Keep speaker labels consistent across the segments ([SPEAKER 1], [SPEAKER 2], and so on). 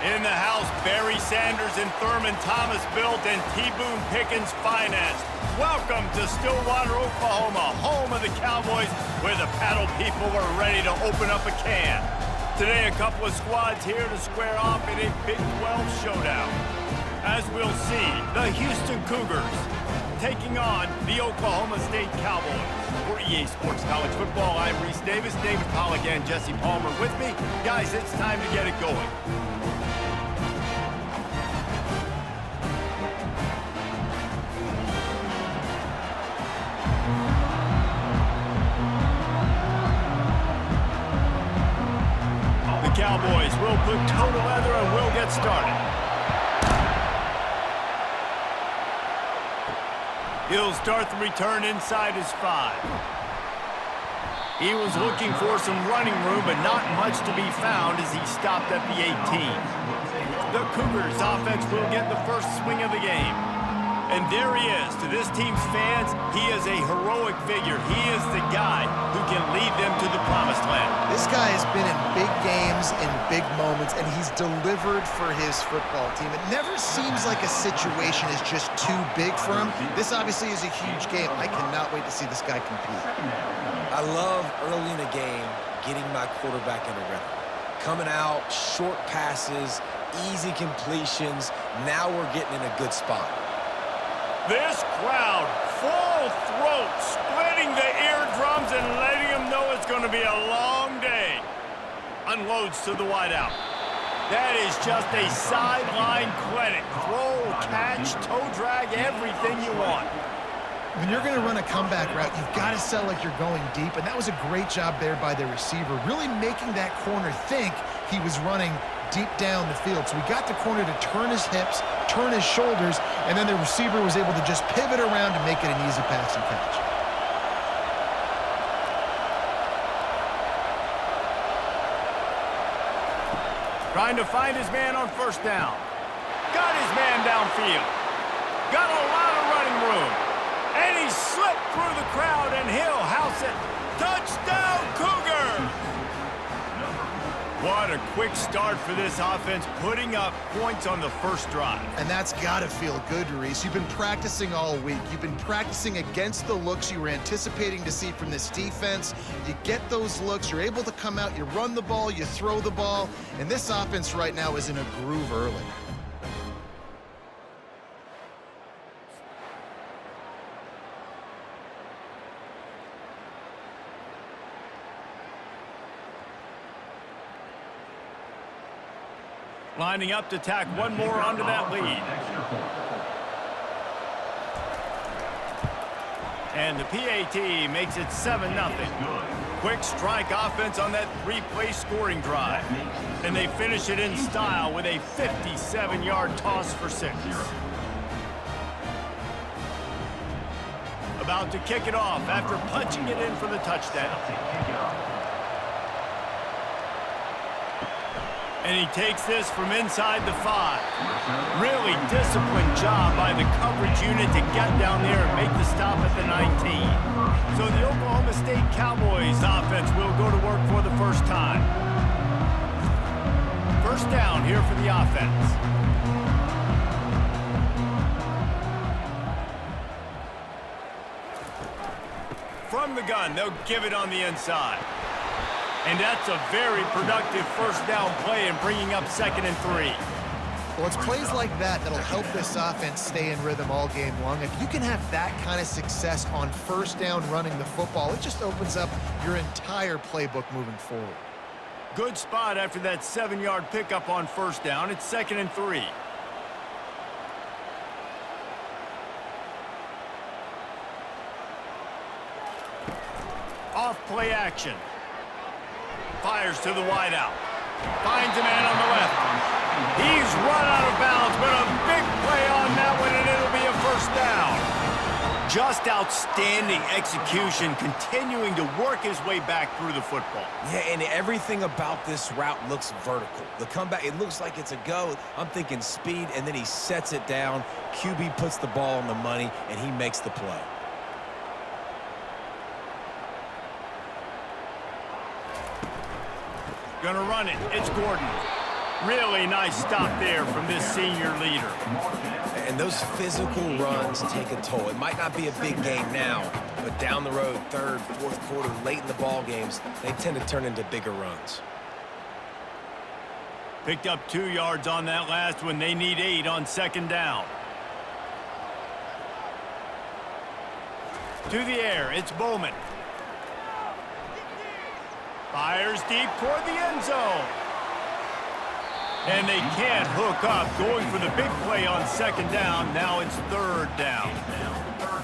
[SPEAKER 1] In the house, Barry Sanders and Thurman Thomas built and T. Boone Pickens financed. Welcome to Stillwater, Oklahoma, home of the Cowboys, where the paddle people are ready to open up a can. Today, a couple of squads here to square off in a Big 12 showdown. As we'll see, the Houston Cougars taking on the Oklahoma State Cowboys. For EA Sports College Football, I'm Reese Davis, David Pollack, and Jesse Palmer with me. Guys, it's time to get it going. Cowboys will put toe to leather and we'll get started. He'll start the return inside his 5. He was looking for some running room, but not much to be found as he stopped at the 18. The Cougars offense will get the first swing of the game. And there he is. To this team's fans, he is a heroic figure. He is the guy who can lead them to the promised land.
[SPEAKER 2] This guy has been in big games, in big moments, and he's delivered for his football team. It never seems like a situation is just too big for him. This obviously is a huge game. I cannot wait to see this guy compete.
[SPEAKER 3] I love early in a game getting my quarterback in a rhythm. Coming out, short passes, easy completions. Now we're getting in a good spot.
[SPEAKER 1] This crowd, full throat, splitting the eardrums and letting them know it's going to be a long day. Unloads to the wideout. That is just a sideline clinic. Throw, catch, toe drag, everything you want.
[SPEAKER 2] When you're going to run a comeback route, you've got to sell like you're going deep, and that was a great job there by the receiver, really making that corner think he was running deep down the field. So we got the corner to turn his hips, turn his shoulders, and then the receiver was able to just pivot around to make it an easy pass and catch.
[SPEAKER 1] Trying to find his man on first down. Got his man downfield. Got a lot of running room. And he slipped through the crowd, and he'll house it. Touchdown, Cougar! What a quick start for this offense, putting up points on the first drive.
[SPEAKER 2] And that's got to feel good, Reese. You've been practicing all week. You've been practicing against the looks you were anticipating to see from this defense. You get those looks, you're able to come out, you run the ball, you throw the ball, and this offense right now is in a groove early.
[SPEAKER 1] Lining up to tack one more onto that lead. And the PAT makes it 7-0. Quick strike offense on that 3-play scoring drive. And they finish it in style with a 57-yard toss for 6. About to kick it off after punching it in for the touchdown. And he takes this from inside the 5. Really disciplined job by the coverage unit to get down there and make the stop at the 19. So the Oklahoma State Cowboys offense will go to work for the first time. First down here for the offense. From the gun, they'll give it on the inside. And that's a very productive first down play and bringing up 2nd and 3.
[SPEAKER 2] Well, it's plays like that that'll help this offense stay in rhythm all game long. If you can have that kind of success on first down running the football, it just opens up your entire playbook moving forward.
[SPEAKER 1] Good spot after that 7-yard pickup on first down. It's 2nd and 3. Off play action. Fires to the wideout. Finds a man on the left. He's run out of bounds, but a big play on that one, and it'll be a first down. Just outstanding execution, continuing to work his way back through the football.
[SPEAKER 3] Yeah, and everything about this route looks vertical. The comeback, it looks like it's a go. I'm thinking speed, and then he sets it down. QB puts the ball on the money, and he makes the play.
[SPEAKER 1] Gonna run it. It's Gordon. Really nice stop there from this senior leader.
[SPEAKER 3] And those physical runs take a toll. It might not be a big game now, but down the road, third, fourth quarter, late in the ball games, they tend to turn into bigger runs.
[SPEAKER 1] Picked up 2 yards on that last one. They need 8 on second down. To the air, it's Bowman. Fires deep toward the end zone. And they can't hook up, going for the big play on second down. Now it's third down.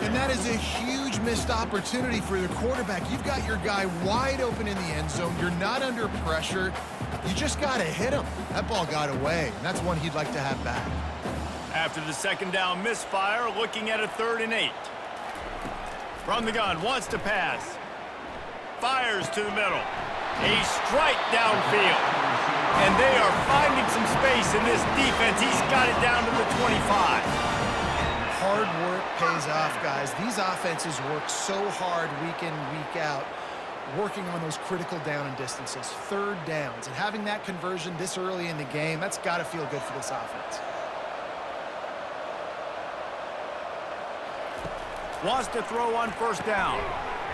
[SPEAKER 2] And that is a huge missed opportunity for the quarterback. You've got your guy wide open in the end zone. You're not under pressure. You just got to hit him. That ball got away, and that's one he'd like to have back.
[SPEAKER 1] After the second down misfire, looking at a 3rd and 8. From the gun, wants to pass. Fires to the middle. A strike downfield. And they are finding some space in this defense. He's got it down to the 25.
[SPEAKER 2] Hard work pays off, guys. These offenses work so hard week in, week out, working on those critical down and distances, 3rd downs. And having that conversion this early in the game, that's got to feel good for this offense.
[SPEAKER 1] Wants to throw on 1st down.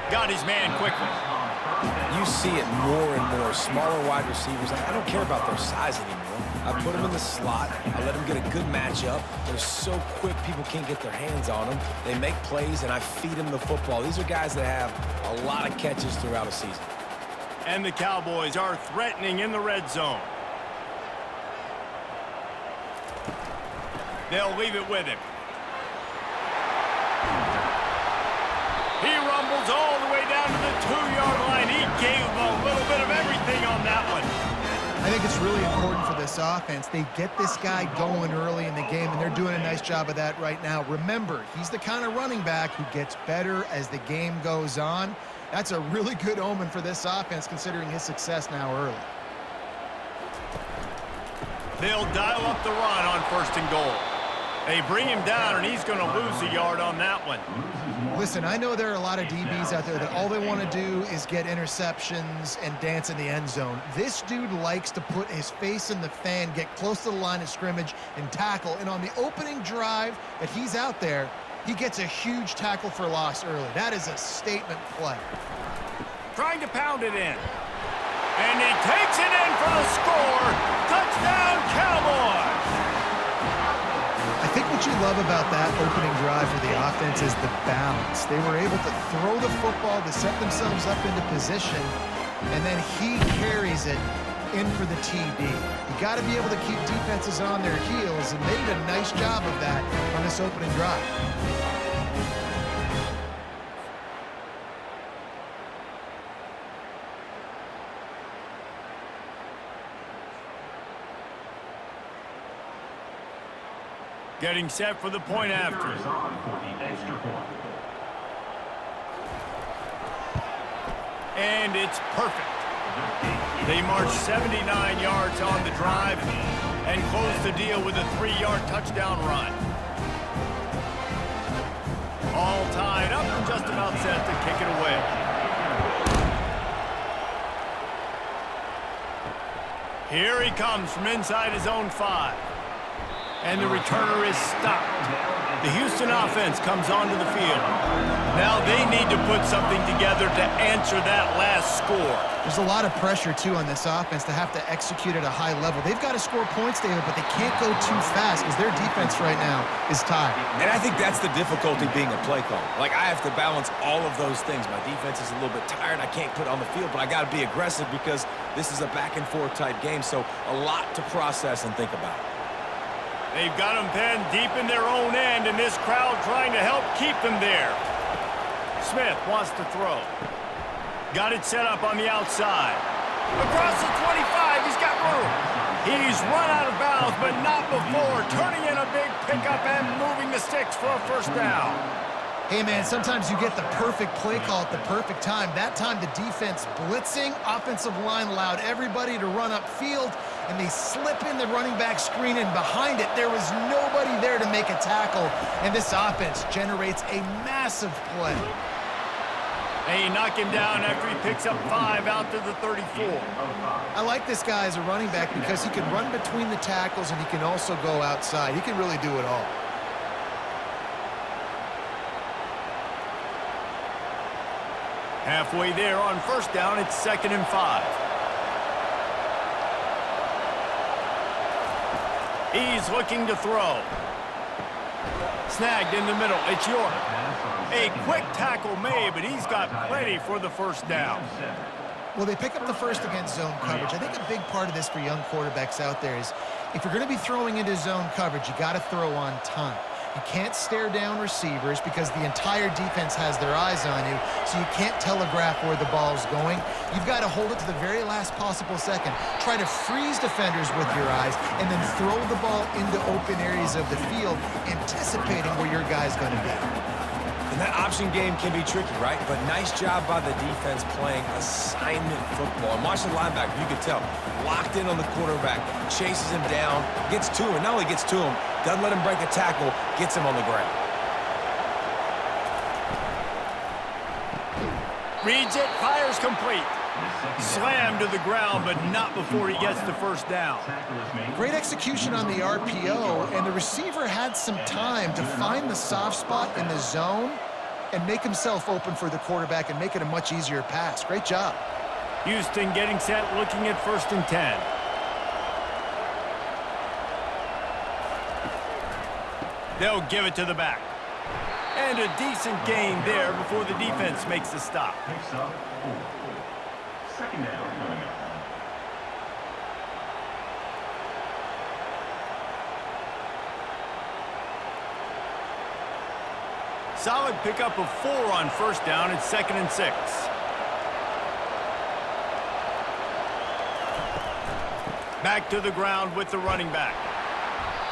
[SPEAKER 1] Got his man quickly.
[SPEAKER 3] You see it more and more. Smaller wide receivers, I don't care about their size anymore. I put them in the slot. I let them get a good matchup. They're so quick, people can't get their hands on them. They make plays, and I feed them the football. These are guys that have a lot of catches throughout a season.
[SPEAKER 1] And the Cowboys are threatening in the red zone. They'll leave it with him. He rumbles all the way down to the 2-yard line. He gave him a little bit of everything on that one.
[SPEAKER 2] I think it's really important for this offense. They get this guy going early in the game, and they're doing a nice job of that right now. Remember, he's the kind of running back who gets better as the game goes on. That's a really good omen for this offense, considering his success now early.
[SPEAKER 1] They'll dial up the run on 1st and goal. They bring him down, and he's going to lose a yard on that one.
[SPEAKER 2] Listen, I know there are a lot of DBs out there that all they want to do is get interceptions and dance in the end zone. This dude likes to put his face in the fan, get close to the line of scrimmage, and tackle. And on the opening drive that he's out there, he gets a huge tackle for loss early. That is a statement play.
[SPEAKER 1] Trying to pound it in. And he takes it in for the score. Touchdown, Cowboys!
[SPEAKER 2] I think what you love about that opening drive for the offense is the balance. They were able to throw the football to set themselves up into position, and then he carries it in for the TD. You got to be able to keep defenses on their heels, and they did a nice job of that on this opening drive.
[SPEAKER 1] Getting set for the point after. And it's perfect. They march 79 yards on the drive and close the deal with a 3-yard touchdown run. All tied up and just about set to kick it away. Here he comes from inside his own 5. And the returner is stopped. The Houston offense comes onto the field. Now they need to put something together to answer that last score.
[SPEAKER 2] There's a lot of pressure, too, on this offense to have to execute at a high level. They've got to score points, David, but they can't go too fast because their defense right now is tied.
[SPEAKER 3] And I think that's the difficulty being a play caller. Like, I have to balance all of those things. My defense is a little bit tired. I can't put it on the field, but I got to be aggressive because this is a back-and-forth type game, so a lot to process and think about.
[SPEAKER 1] They've got them pinned deep in their own end, and this crowd trying to help keep them there. Smith wants to throw. Got it set up on the outside. Across the 25, he's got room. He's run out of bounds, but not before turning in a big pickup and moving the sticks for a 1st down.
[SPEAKER 2] Hey, man, sometimes you get the perfect play call at the perfect time. That time, the defense blitzing, offensive line allowed everybody to run upfield, and they slip in the running back screen, and behind it, there was nobody there to make a tackle, and this offense generates a massive play.
[SPEAKER 1] They knock him down after he picks up 5 out to the 34.
[SPEAKER 2] I like this guy as a running back because he can run between the tackles and he can also go outside. He can really do it all.
[SPEAKER 1] Halfway there on first down, it's 2nd and 5. He's looking to throw. Snagged in the middle. It's York. A quick tackle made, but he's got plenty for the first down.
[SPEAKER 2] Well, they pick up the first against zone coverage. I think a big part of this for young quarterbacks out there is if you're going to be throwing into zone coverage, you got to throw on time. You can't stare down receivers because the entire defense has their eyes on you, so you can't telegraph where the ball's going. You've got to hold it to the very last possible second. Try to freeze defenders with your eyes, and then throw the ball into open areas of the field, anticipating where your guy's going to be.
[SPEAKER 3] And that option game can be tricky, right? But nice job by the defense playing assignment football. And watch the linebacker, you can tell, locked in on the quarterback, chases him down, gets to him. Not only gets to him, doesn't let him break a tackle, gets him on the ground.
[SPEAKER 1] Reads it, fires complete. Slammed to the ground, but not before he gets the first down.
[SPEAKER 2] Great execution on the RPO, and the receiver had some time to find the soft spot in the zone and make himself open for the quarterback and make it a much easier pass. Great job.
[SPEAKER 1] Houston getting set, looking at 1st and 10. They'll give it to the back. And a decent gain there before the defense makes the stop.
[SPEAKER 4] Second down.
[SPEAKER 1] Solid pickup of 4 on first down. It's 2nd and 6. Back to the ground with the running back.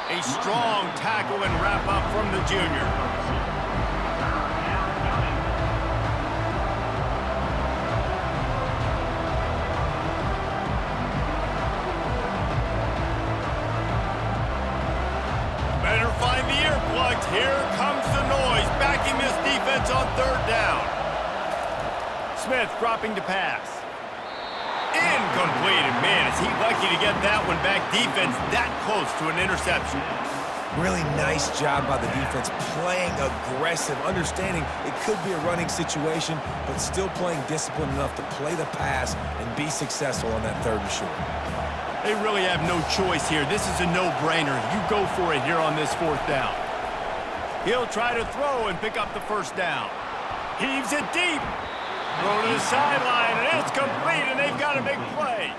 [SPEAKER 1] A strong tackle and wrap up from the junior. Better find the earplugs. Here comes the noise, backing this defense on 3rd down. Smith dropping to pass. Incomplete, and man, is he lucky to get that one back. Defense that close to an interception.
[SPEAKER 3] Really nice job by the defense, playing aggressive, understanding it could be a running situation, but still playing disciplined enough to play the pass and be successful on that 3rd and short.
[SPEAKER 1] They really have no choice here. This is a no-brainer. You go for it here on this 4th down. He'll try to throw and pick up the first down. Heaves it deep. Throw to the sideline, and it's complete, and they've got a big play.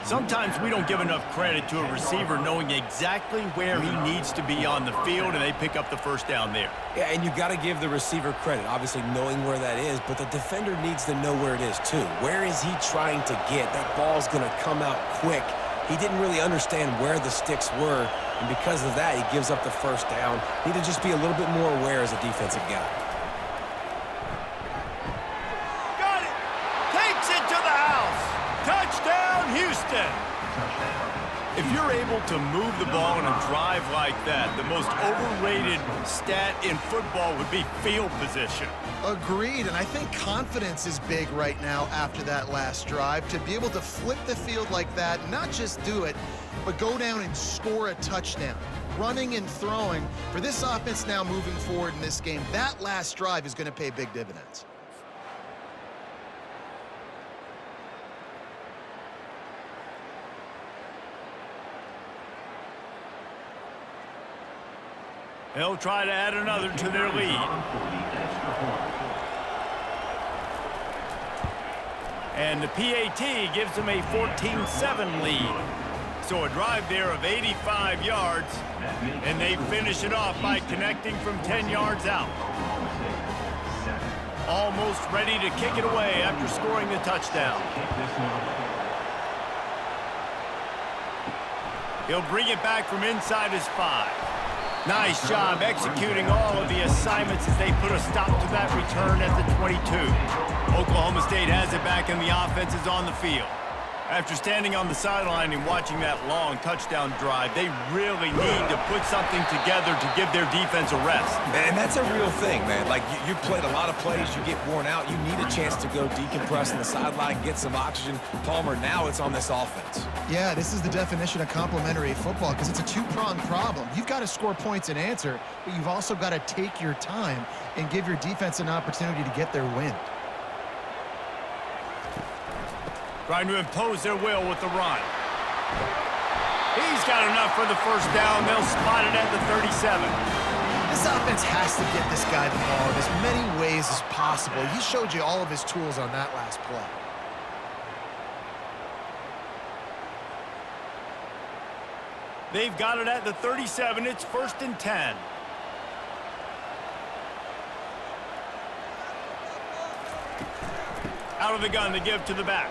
[SPEAKER 1] Sometimes we don't give enough credit to a receiver knowing exactly where he needs to be on the field, and they pick up the first down there.
[SPEAKER 3] Yeah, and you got to give the receiver credit, obviously knowing where that is, but the defender needs to know where it is too. Where is he trying to get? That ball's going to come out quick. He didn't really understand where the sticks were, and because of that, he gives up the first down. Need to just be a little bit more aware as a defensive guy.
[SPEAKER 1] Got it! Takes it to the house! Touchdown, Houston! If you're able to move the ball in a drive like that, the most overrated stat in football would be field position.
[SPEAKER 2] Agreed, and I think confidence is big right now after that last drive. To be able to flip the field like that, not just do it, but go down and score a touchdown. Running and throwing, for this offense now moving forward in this game, that last drive is going to pay big dividends.
[SPEAKER 1] They'll try to add another to their lead. And the PAT gives them a 14-7 lead. So a drive there of 85 yards, and they finish it off by connecting from 10 yards out. Almost ready to kick it away after scoring the touchdown. He'll bring it back from inside his 5. Nice job executing all of the assignments as they put a stop to that return at the 22. Oklahoma State has it back and the offense is on the field. After standing on the sideline and watching that long touchdown drive, they really need to put something together to give their defense a rest.
[SPEAKER 3] And that's a real thing, man. Like, you played a lot of plays, you get worn out, you need a chance to go decompress on the sideline, get some oxygen. Palmer, now it's on this offense.
[SPEAKER 2] Yeah, this is the definition of complementary football because it's a two-pronged problem. You've got to score points and answer, but you've also got to take your time and give your defense an opportunity to get their wind.
[SPEAKER 1] Trying to impose their will with the run. He's got enough for the first down. They'll spot it at the 37.
[SPEAKER 2] This offense has to get this guy the ball in as many ways as possible. He showed you all of his tools on that last play.
[SPEAKER 1] They've got it at the 37. It's 1st and 10. Out of the gun to give to the back.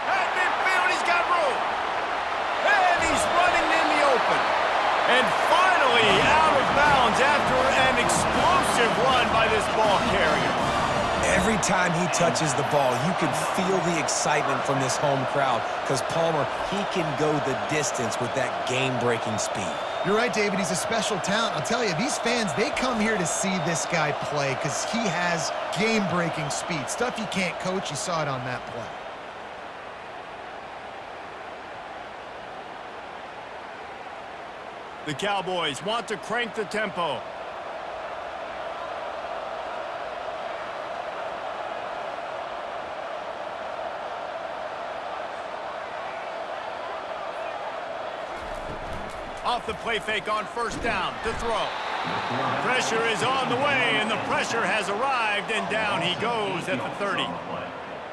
[SPEAKER 1] At midfield, he's got room. And he's running in the open. And finally out of bounds after an explosive run by this ball carrier.
[SPEAKER 3] Every time he touches the ball, you can feel the excitement from this home crowd because Palmer, he can go the distance with that game-breaking speed.
[SPEAKER 2] You're right, David. He's a special talent. I'll tell you, these fans, they come here to see this guy play because he has game-breaking speed. Stuff you can't coach. You saw it on that play.
[SPEAKER 1] The Cowboys want to crank the tempo. Off the play fake on 1st down to throw. Pressure is on the way, and the pressure has arrived, and down he goes at the 30.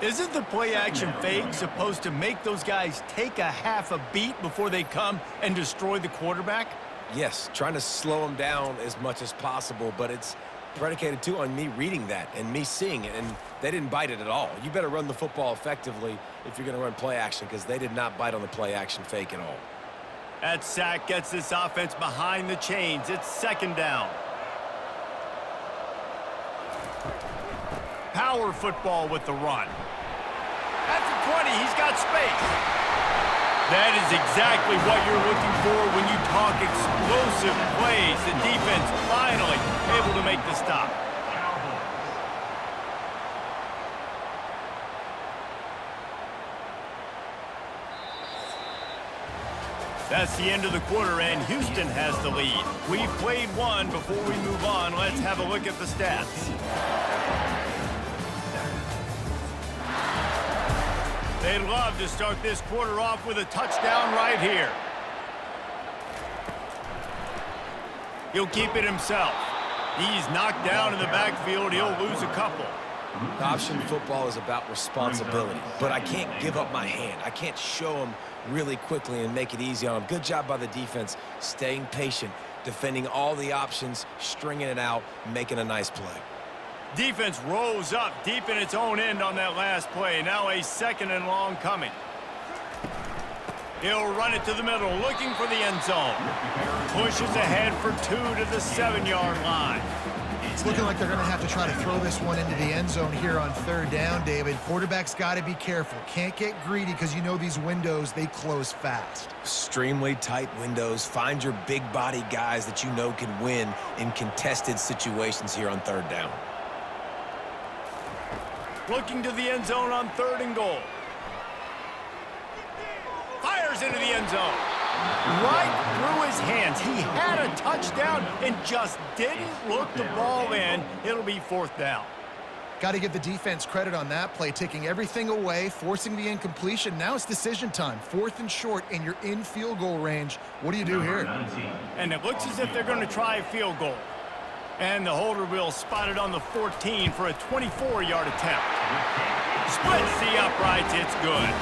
[SPEAKER 1] Isn't the play-action fake supposed to make those guys take a half a beat before they come and destroy the quarterback?
[SPEAKER 3] Yes, trying to slow him down as much as possible, but it's predicated, too, on me reading that and me seeing it, and they didn't bite it at all. You better run the football effectively if you're going to run play-action because they did not bite on the play-action fake at all.
[SPEAKER 1] That sack gets this offense behind the chains. It's 2nd down. Power football with the run. At the 20, he's got space. That is exactly what you're looking for when you talk explosive plays. The defense finally able to make the stop. That's the end of the quarter, and Houston has the lead. We've played one. Before we move on, let's have a look at the stats. They'd love to start this quarter off with a touchdown right here. He'll keep it himself. He's knocked down in the backfield. He'll lose a couple.
[SPEAKER 3] Option football is about responsibility, but I can't give up my hand. I can't show him really quickly and make it easy on him. Good job by the defense, staying patient, defending all the options, stringing it out, making a nice play.
[SPEAKER 1] Defense rolls up deep in its own end on that last play. Now a 2nd and long coming. He'll run it to the middle, looking for the end zone. Pushes ahead for 2 to the 7-yard line.
[SPEAKER 2] It's looking like they're going to have to try to throw this one into the end zone here on 3rd down, David. Quarterback's got to be careful. Can't get greedy because you know these windows, they close fast.
[SPEAKER 3] Extremely tight windows. Find your big body guys that you know can win in contested situations here on 3rd down.
[SPEAKER 1] Looking to the end zone on 3rd and goal. Fires into the end zone. Right through his hands. He had a touchdown and just didn't look the ball in. It'll be 4th down.
[SPEAKER 2] Got to give the defense credit on that play, taking everything away, forcing the incompletion. Now it's decision time. 4th and short, and you're in field goal range. What do you do here?
[SPEAKER 1] And it looks as if they're going to try a field goal. And the holder will spot it on the 14 for a 24-yard attempt. Splits the uprights. It's good.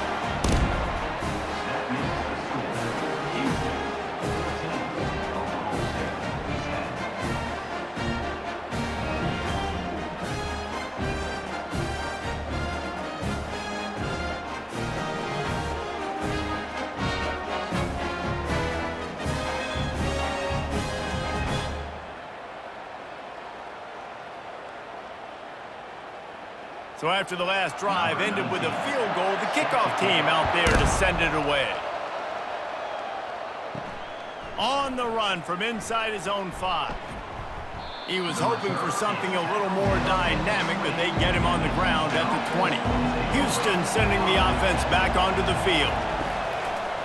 [SPEAKER 1] So after the last drive ended with a field goal, the kickoff team out there to send it away. On the run from inside his own 5. He was hoping for something a little more dynamic, but they get him on the ground at the 20. Houston sending the offense back onto the field.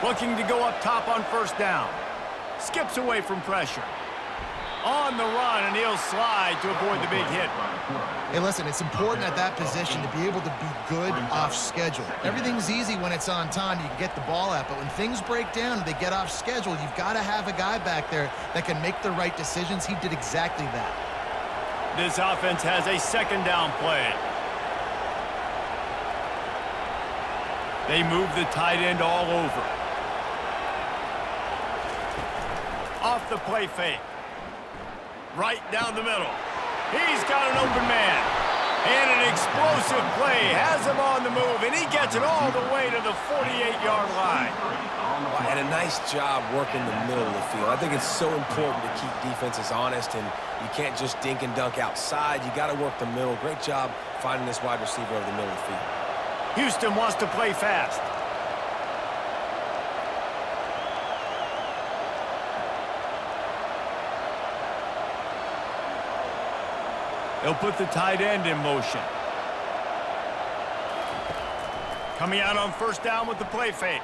[SPEAKER 1] Looking to go up top on first down. Skips away from pressure. On the run, and he'll slide to avoid the big hit.
[SPEAKER 2] Hey, listen, it's important at that position to be able to be good off schedule. Everything's easy when it's on time. You can get the ball out, but when things break down and they get off schedule, you've got to have a guy back there that can make the right decisions. He did exactly that.
[SPEAKER 1] This offense has a second down play. They move the tight end all over. Off the play fake. Right down the middle. He's got an open man. And an explosive play has him on the move, and he gets it all the way to the 48-yard line.
[SPEAKER 3] And a nice job working the middle of the field. I think it's so important to keep defenses honest, and you can't just dink and dunk outside. You got to work the middle. Great job finding this wide receiver over the middle of the field.
[SPEAKER 1] Houston wants to play fast. They'll put the tight end in motion. Coming out on first down with the play fake.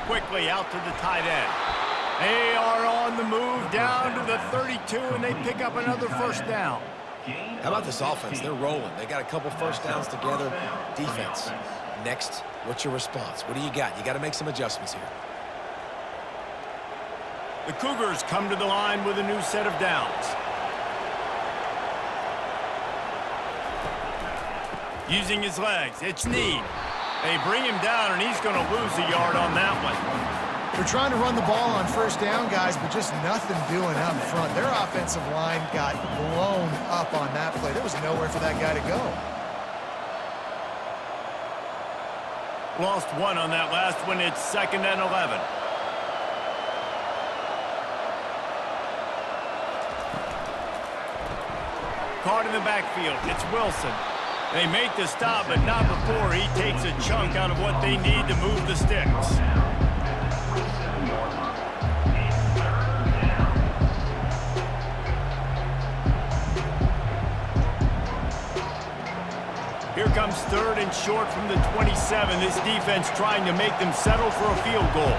[SPEAKER 1] Quickly out to the tight end. They are on the move down to the 32, and they pick up another first down.
[SPEAKER 3] How about this offense? They're rolling. They got a couple first downs together. Defense. Next, what's your response? What do you got? You got to make some adjustments here.
[SPEAKER 1] The Cougars come to the line with a new set of downs. Using his legs, it's Need. They bring him down, and he's going to lose a yard on that one.
[SPEAKER 2] They're trying to run the ball on first down, guys, but just nothing doing up front. Their offensive line got blown up on that play. There was nowhere for that guy to go.
[SPEAKER 1] Lost one on that last one. It's 2nd and 11. Caught in the backfield. It's Wilson. They make the stop, but not before he takes a chunk out of what they need to move the sticks. Here comes 3rd and short from the 27. This defense trying to make them settle for a field goal.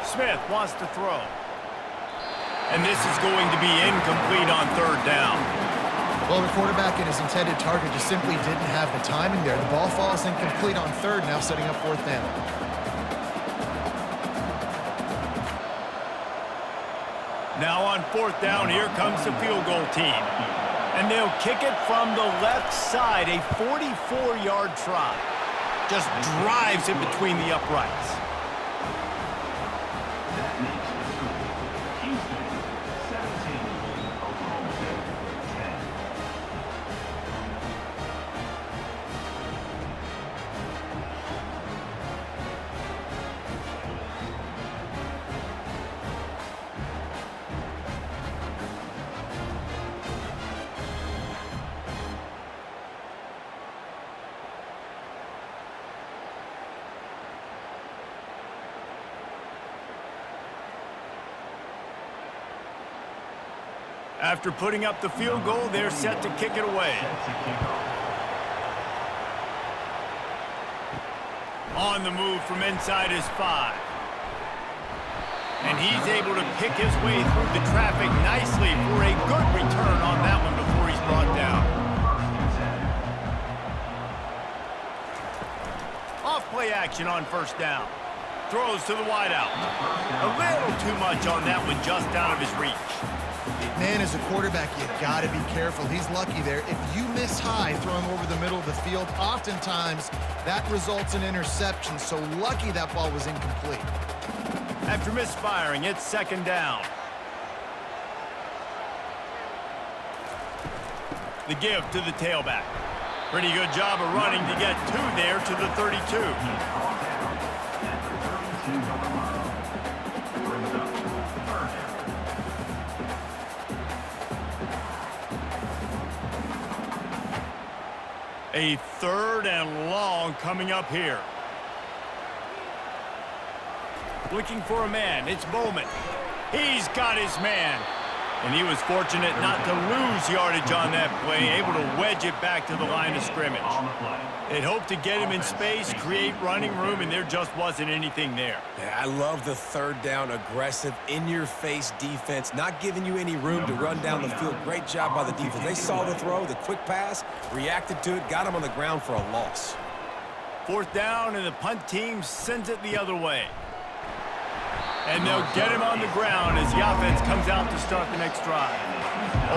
[SPEAKER 1] Smith wants to throw. And this is going to be incomplete on 3rd down.
[SPEAKER 2] Well, the quarterback and his intended target just simply didn't have the timing there. The ball falls incomplete on 3rd, now setting up 4th down.
[SPEAKER 1] Now on 4th down, here comes the field goal team. And they'll kick it from the left side, a 44-yard try. Just drives it between the uprights. After putting up the field goal, they're set to kick it away. On the move from inside his 5. And he's able to pick his way through the traffic nicely for a good return on that one before he's brought down. Off-play action on first down. Throws to the wideout. A little too much on that one, just out of his reach.
[SPEAKER 2] Man, as a quarterback, you got to be careful. He's lucky there. If you miss high throwing over the middle of the field, oftentimes that results in interception. So lucky that ball was incomplete.
[SPEAKER 1] After misfiring, it's 2nd down. The give to the tailback. Pretty good job of running to get 2 there to the 32. A 3rd and long coming up here. Looking for a man. It's Bowman. He's got his man. And he was fortunate not to lose yardage on that play, able to wedge it back to the line of scrimmage. They'd hoped to get him in space, create running room, and there just wasn't anything there.
[SPEAKER 3] Yeah, I love the 3rd down, aggressive, in-your-face defense, not giving you any room to run down the field. Great job by the defense. They saw the throw, the quick pass, reacted to it, got him on the ground for a loss.
[SPEAKER 1] 4th down, and the punt team sends it the other way. And they'll get him on the ground as the offense comes out to start the next drive.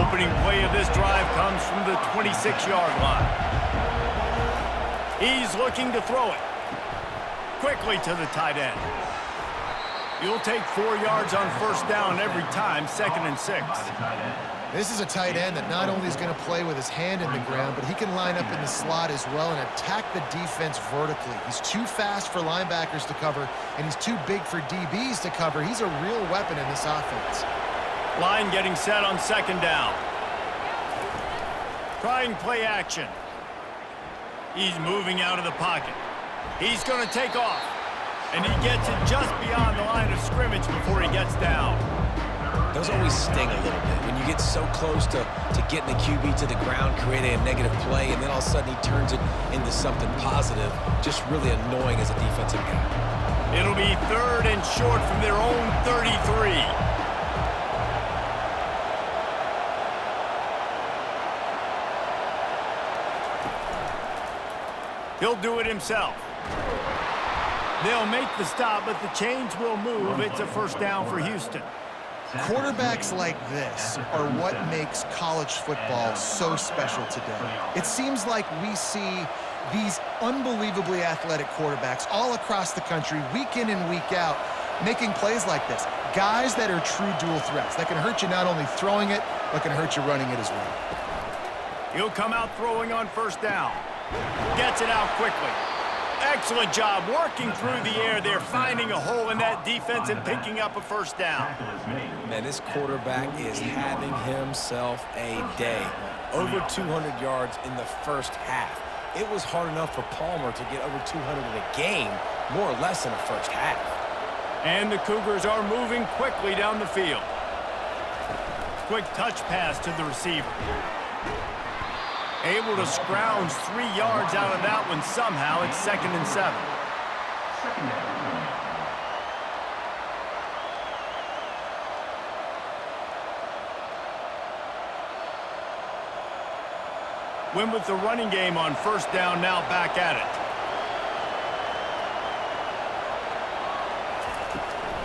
[SPEAKER 1] Opening play of this drive comes from the 26-yard line. He's looking to throw it. Quickly to the tight end. You'll take 4 yards on 1st down every time, 2nd and 6.
[SPEAKER 2] This is a tight end that not only is going to play with his hand in the ground, but he can line up in the slot as well and attack the defense vertically. He's too fast for linebackers to cover, and he's too big for DBs to cover. He's a real weapon in this offense.
[SPEAKER 1] Line getting set on 2nd down. Trying play action. He's moving out of the pocket. He's going to take off, and he gets it just beyond the line of scrimmage before he gets down.
[SPEAKER 3] Those always sting a little bit when you get so close to getting the QB to the ground, creating a negative play, and then all of a sudden he turns it into something positive. Just really annoying as a defensive guy.
[SPEAKER 1] It'll be 3rd and short from their own 33. He'll do it himself. They'll make the stop, but the chains will move. It's a 1st down for Houston.
[SPEAKER 2] Quarterbacks like this are what makes college football so special today. It seems like we see these unbelievably athletic quarterbacks all across the country, week in and week out, making plays like this. Guys that are true dual threats, that can hurt you not only throwing it, but can hurt you running it as well.
[SPEAKER 1] He'll come out throwing on 1st down. Gets it out quickly. Excellent job working through the air there, finding a hole in that defense and picking up a 1st down.
[SPEAKER 3] Man, this quarterback is having himself a day. Over 200 yards in the 1st half. It was hard enough for Palmer to get over 200 in a game, more or less in the 1st half.
[SPEAKER 1] And the Cougars are moving quickly down the field. Quick touch pass to the receiver. Able to scrounge 3 yards out of that one somehow. It's 2nd and 7. Win with the running game on 1st down, now back at it.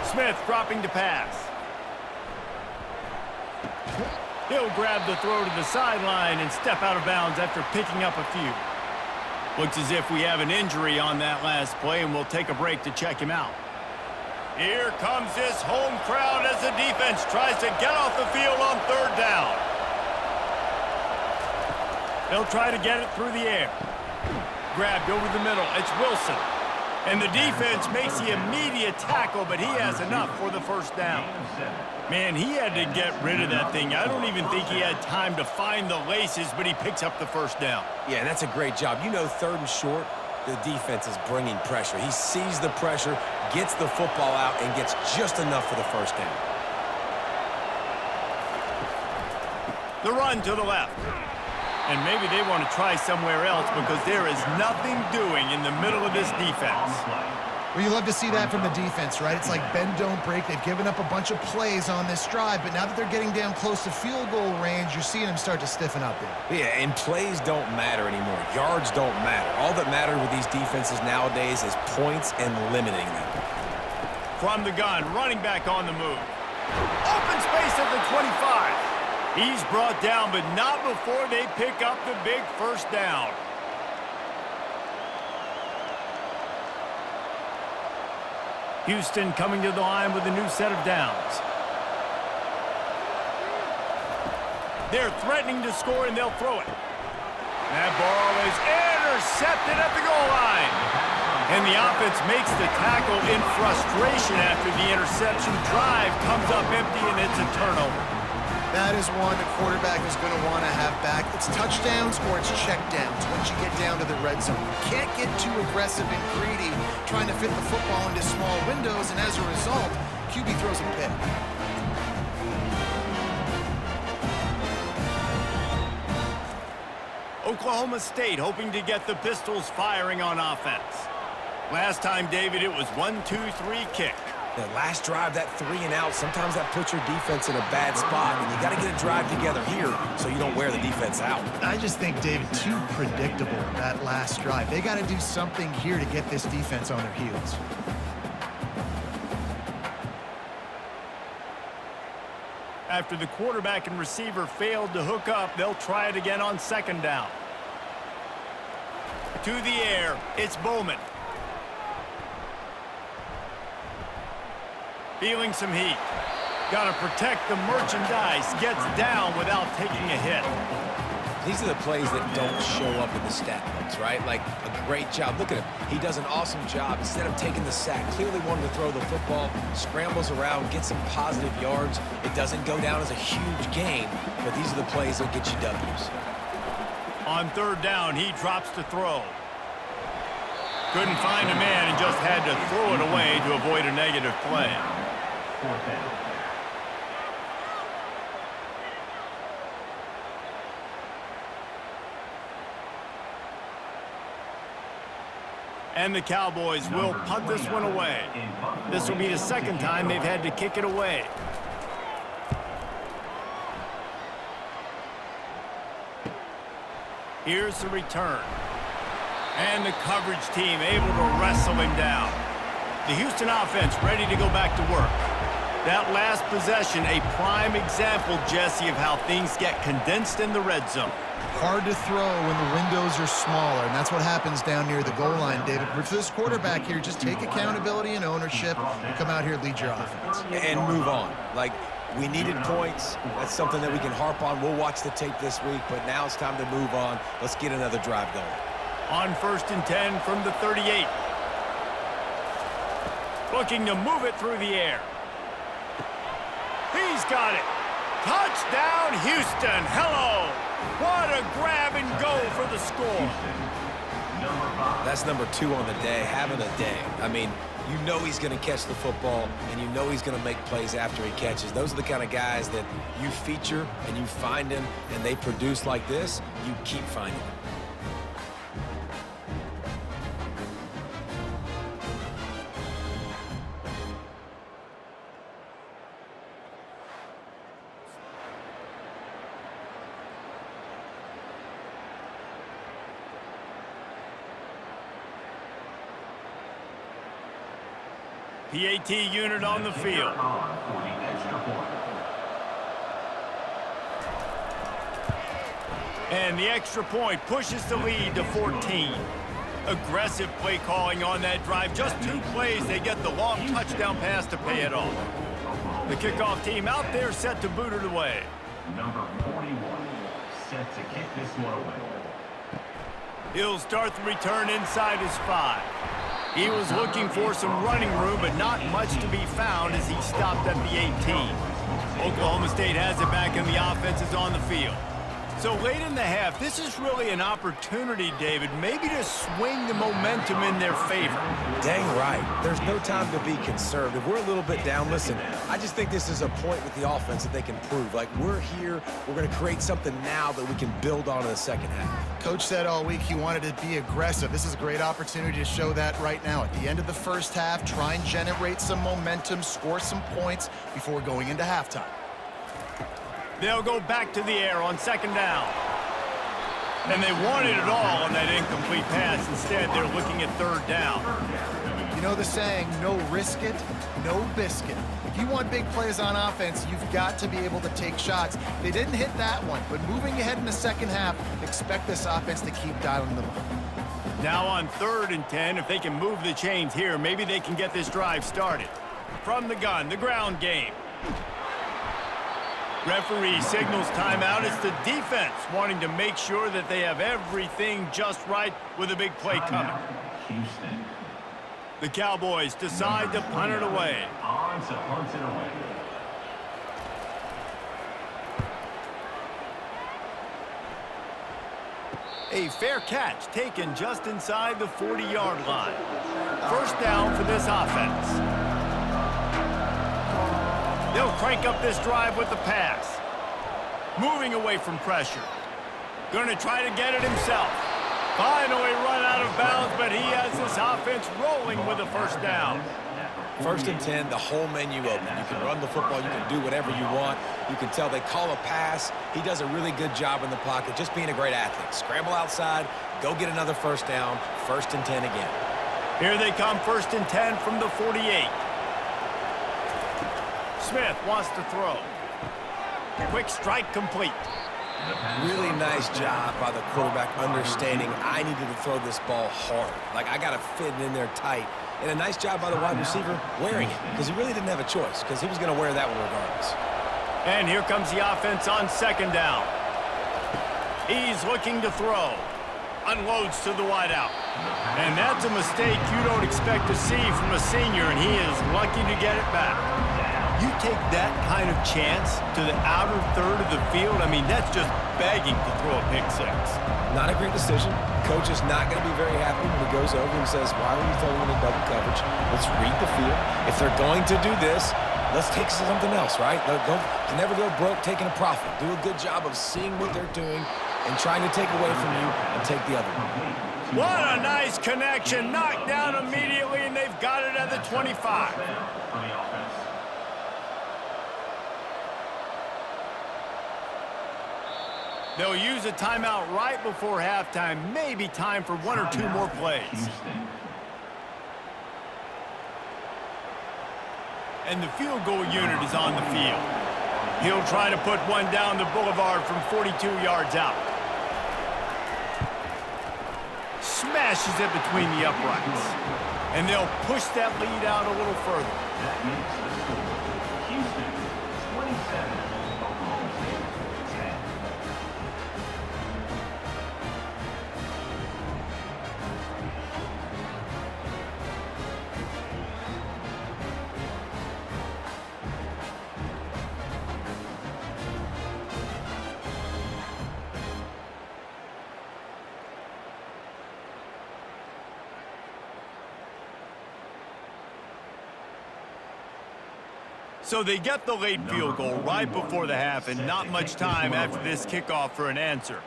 [SPEAKER 1] Smith dropping to pass. He'll grab the throw to the sideline and step out of bounds after picking up a few. Looks as if we have an injury on that last play, and we'll take a break to check him out. Here comes this home crowd as the defense tries to get off the field on 3rd down. They'll try to get it through the air. Grabbed over the middle. It's Wilson. And the defense makes the immediate tackle, but he has enough for the 1st down. Man, he had to get rid of that thing. I don't even think he had time to find the laces, but he picks up the 1st down.
[SPEAKER 3] Yeah, that's a great job. You know, 3rd and short, the defense is bringing pressure. He sees the pressure, gets the football out, and gets just enough for the 1st down.
[SPEAKER 1] The run to the left. And maybe they want to try somewhere else because there is nothing doing in the middle of this defense.
[SPEAKER 2] Well, you love to see that from the defense, right? It's like bend, don't break. They've given up a bunch of plays on this drive, but now that they're getting down close to field goal range, you're seeing them start to stiffen up there.
[SPEAKER 3] Yeah, and plays don't matter anymore. Yards don't matter. All that matters with these defenses nowadays is points and limiting them.
[SPEAKER 1] From the gun, running back on the move. Open space at the 25. He's brought down, but not before they pick up the big 1st down. Houston coming to the line with a new set of downs. They're threatening to score, and they'll throw it. That ball is intercepted at the goal line. And the offense makes the tackle in frustration after the interception. Drive comes up empty, and it's a turnover.
[SPEAKER 2] That is one the quarterback is going to want to have back. It's touchdowns or it's checkdowns once you get down to the red zone. You can't get too aggressive and greedy trying to fit the football into small windows, and as a result, QB throws a pick.
[SPEAKER 1] Oklahoma State hoping to get the Pistols firing on offense. Last time, David, it was 1-2-3 kick.
[SPEAKER 3] That last drive, that 3-and-out, sometimes that puts your defense in a bad spot, and you got to get a drive together here so you don't wear the defense out.
[SPEAKER 2] I just think, David, too predictable, that last drive. They got to do something here to get this defense on their heels.
[SPEAKER 1] After the quarterback and receiver failed to hook up, they'll try it again on second down. To the air, it's Bowman. Feeling some heat. Got to protect the merchandise. Gets down without taking a hit.
[SPEAKER 3] These are the plays that don't show up in the stat books, right? Like a great job. Look at him. He does an awesome job. Instead of taking the sack, clearly wanted to throw the football, scrambles around, gets some positive yards. It doesn't go down as a huge game, but these are the plays that get you W's.
[SPEAKER 1] On third down, he drops to throw. Couldn't find a man and just had to throw it away to avoid a negative play. And the Cowboys will punt this one away. This will be the second time they've had to kick it away. Here's the return. And the coverage team able to wrestle him down. The Houston offense ready to go back to work. That last possession, a prime example, Jesse, of how things get condensed in the red zone.
[SPEAKER 2] Hard to throw when the windows are smaller, and that's what happens down near the goal line, David. For this quarterback here, just take accountability and ownership and come out here and lead your offense.
[SPEAKER 3] And move on. Like, we needed points. That's something that we can harp on. We'll watch the tape this week, but now it's time to move on. Let's get another drive going.
[SPEAKER 1] On 1st and 10 from the 38. Looking to move it through the air. He's got it. Touchdown, Houston. Hello. What a grab and go for the score.
[SPEAKER 3] That's number 2 on the day, having a day. I mean, you know he's going to catch the football, and you know he's going to make plays after he catches. Those are the kind of guys that you feature and you find them, and they produce like this, you keep finding them.
[SPEAKER 1] PAT unit on the field. And the extra point pushes the lead to 14. Aggressive play calling on that drive. Just 2 plays, they get the long touchdown pass to pay it off. The kickoff team out there set to boot it away.
[SPEAKER 4] Number 41 set to kick this one away.
[SPEAKER 1] He'll start the return inside his 5. He was looking for some running room, but not much to be found as he stopped at the 18. Oklahoma State has it back, and the offense is on the field. So late in the half, this is really an opportunity, David, maybe to swing the momentum in their favor.
[SPEAKER 3] Dang right. There's no time to be conservative. We're a little bit down. Listen, I just think this is a point with the offense that they can prove. Like, we're here. We're going to create something now that we can build on in the second half.
[SPEAKER 2] Coach said all week he wanted to be aggressive. This is a great opportunity to show that right now. At the end of the first half, try and generate some momentum, score some points before going into halftime.
[SPEAKER 1] They'll go back to the air on second down. And they wanted it all on that incomplete pass. Instead, they're looking at third down.
[SPEAKER 2] You know the saying, no risk it, no biscuit. If you want big plays on offense, you've got to be able to take shots. They didn't hit that one, but moving ahead in the second half, expect this offense to keep dialing them up.
[SPEAKER 1] Now on 3rd and 10, if they can move the chains here, maybe they can get this drive started. From the gun, the ground game. Referee signals timeout. It's the defense wanting to make sure that they have everything just right with a big play coming.
[SPEAKER 4] Houston.
[SPEAKER 1] The Cowboys decide to punt it away.
[SPEAKER 4] On to punt it away.
[SPEAKER 1] A fair catch taken just inside the 40-yard line. First down for this offense. They'll crank up this drive with the pass. Moving away from pressure. Going to try to get it himself. Finally run out of bounds, but he has this offense rolling with a first down.
[SPEAKER 3] First and 10, the whole menu open. You can run the football, you can do whatever you want. You can tell they call a pass. He does a really good job in the pocket, just being a great athlete. Scramble outside, go get another first down, first and 10 again.
[SPEAKER 1] Here they come, first and 10 from the 48. Smith wants to throw. Quick strike complete.
[SPEAKER 3] Really nice job by the quarterback understanding I needed to throw this ball hard. Like, I got to fit it in there tight. And a nice job by the wide receiver wearing it, because he really didn't have a choice, because he was going to wear that one regardless.
[SPEAKER 1] And here comes the offense on second down. He's looking to throw. Unloads to the wideout. And that's a mistake you don't expect to see from a senior, and he is lucky to get it back. You take that kind of chance to the outer third of the field, I mean, that's just begging to throw a pick six.
[SPEAKER 3] Not a great decision. Coach is not going to be very happy when he goes over and says, why are you throwing in double coverage? Let's read the field. If they're going to do this, let's take something else, right? Can never go broke taking a profit. Do a good job of seeing what they're doing and trying to take away from you and take the other one.
[SPEAKER 1] What a nice connection. Knocked down immediately, and they've got it at the 25. They'll use a timeout right before halftime. Maybe time for one or two more plays. And the field goal unit is on the field. He'll try to put one down the boulevard from 42 yards out. Smashes it between the uprights. And they'll push that lead out a little further.
[SPEAKER 4] That makes the score Houston 27, Oklahoma State 10.
[SPEAKER 1] So they get the late field goal right before the half, and not much time after this kickoff for an answer.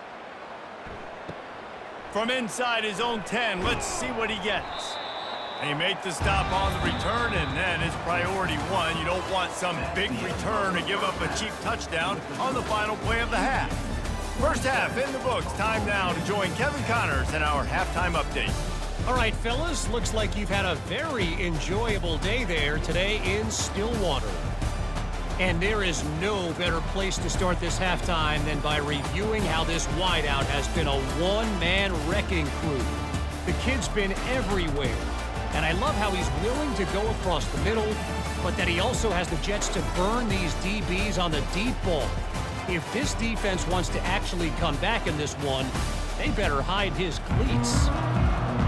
[SPEAKER 1] From inside his own 10, let's see what he gets. He made the stop on the return, and then his priority one. You don't want some big return to give up a cheap touchdown on the final play of the half. First half in the books. Time now to join Kevin Connors in our halftime update.
[SPEAKER 5] All right, fellas, looks like you've had a very enjoyable day there today in Stillwater. And there is no better place to start this halftime than by reviewing how this wideout has been a one-man wrecking crew. The kid's been everywhere, and I love how he's willing to go across the middle, but that he also has the jets to burn these DBs on the deep ball. If this defense wants to actually come back in this one, they better hide his cleats.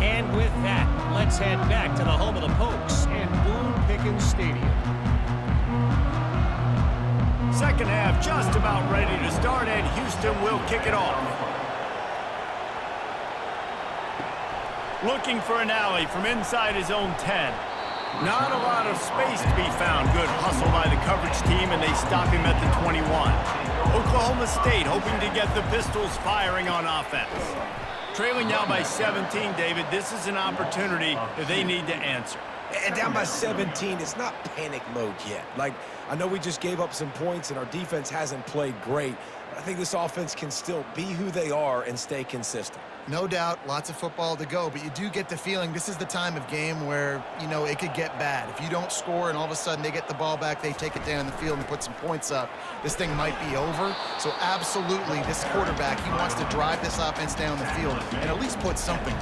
[SPEAKER 5] And with that, let's head back to the home of the Pokes and Boone Pickens Stadium.
[SPEAKER 1] Second half just about ready to start, and Houston will kick it off. Looking for an alley from inside his own 10. Not a lot of space to be found. Good hustle by the coverage team, and they stop him at the 21. Oklahoma State hoping to get the Pistols firing on offense. Trailing now by 17, David. This is an opportunity that they need to answer.
[SPEAKER 3] And down by 17, it's not panic mode yet. Like, I know we just gave up some points and our defense hasn't played great, but I think this offense can still be who they are and stay consistent.
[SPEAKER 2] No doubt, lots of football to go, but you do get the feeling this is the time of game where, you know, it could get bad. If you don't score and all of a sudden they get the ball back, they take it down the field and put some points up, this thing might be over. So absolutely, this quarterback, he wants to drive this offense down the field and at least put something.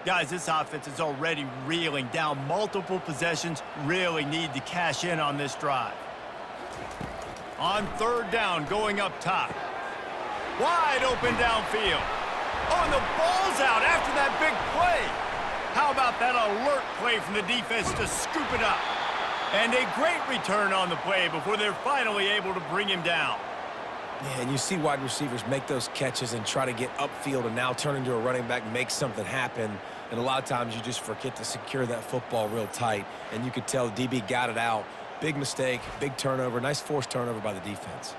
[SPEAKER 1] Guys, this offense is already reeling down multiple possessions. Really need to cash in on this drive. On third down, going up top. Wide open downfield. Oh, and the ball's out after that big play. How about that alert play from the defense to scoop it up? And a great return on the play before they're finally able to bring him down.
[SPEAKER 3] Yeah, and you see wide receivers make those catches and try to get upfield and now turn into a running back, make something happen. And a lot of times you just forget to secure that football real tight. And you could tell the DB got it out. Big mistake, big turnover, nice forced turnover by the defense.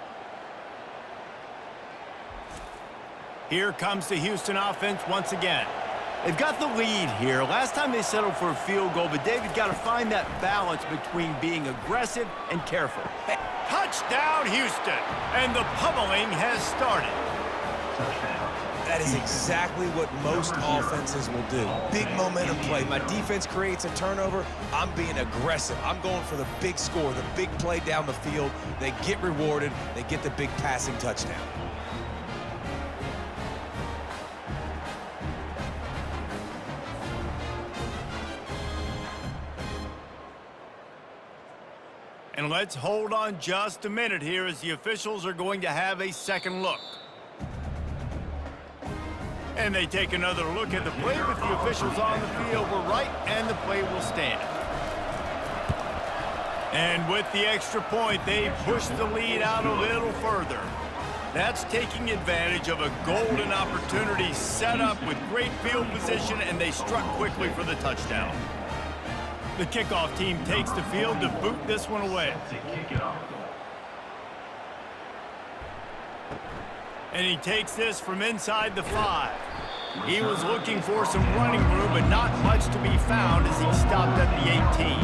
[SPEAKER 1] Here comes the Houston offense once again. They've got the lead here. Last time they settled for a field goal, but David got to find that balance between being aggressive and careful. Touchdown, Houston! And the pummeling has started.
[SPEAKER 3] That is exactly what most offenses will do. Big momentum play. My defense creates a turnover. I'm being aggressive. I'm going for the big score, the big play down the field. They get rewarded. They get the big passing touchdown.
[SPEAKER 1] And let's hold on just a minute here as the officials are going to have a second look. And they take another look at the play with the officials on the field. We're right, and the play will stand. And with the extra point, they push the lead out a little further. That's taking advantage of a golden opportunity set up with great field position, and they struck quickly for the touchdown. The kickoff team takes the field to boot this one away. And he takes this from inside the 5. He was looking for some running room, but not much to be found as he stopped at the 18.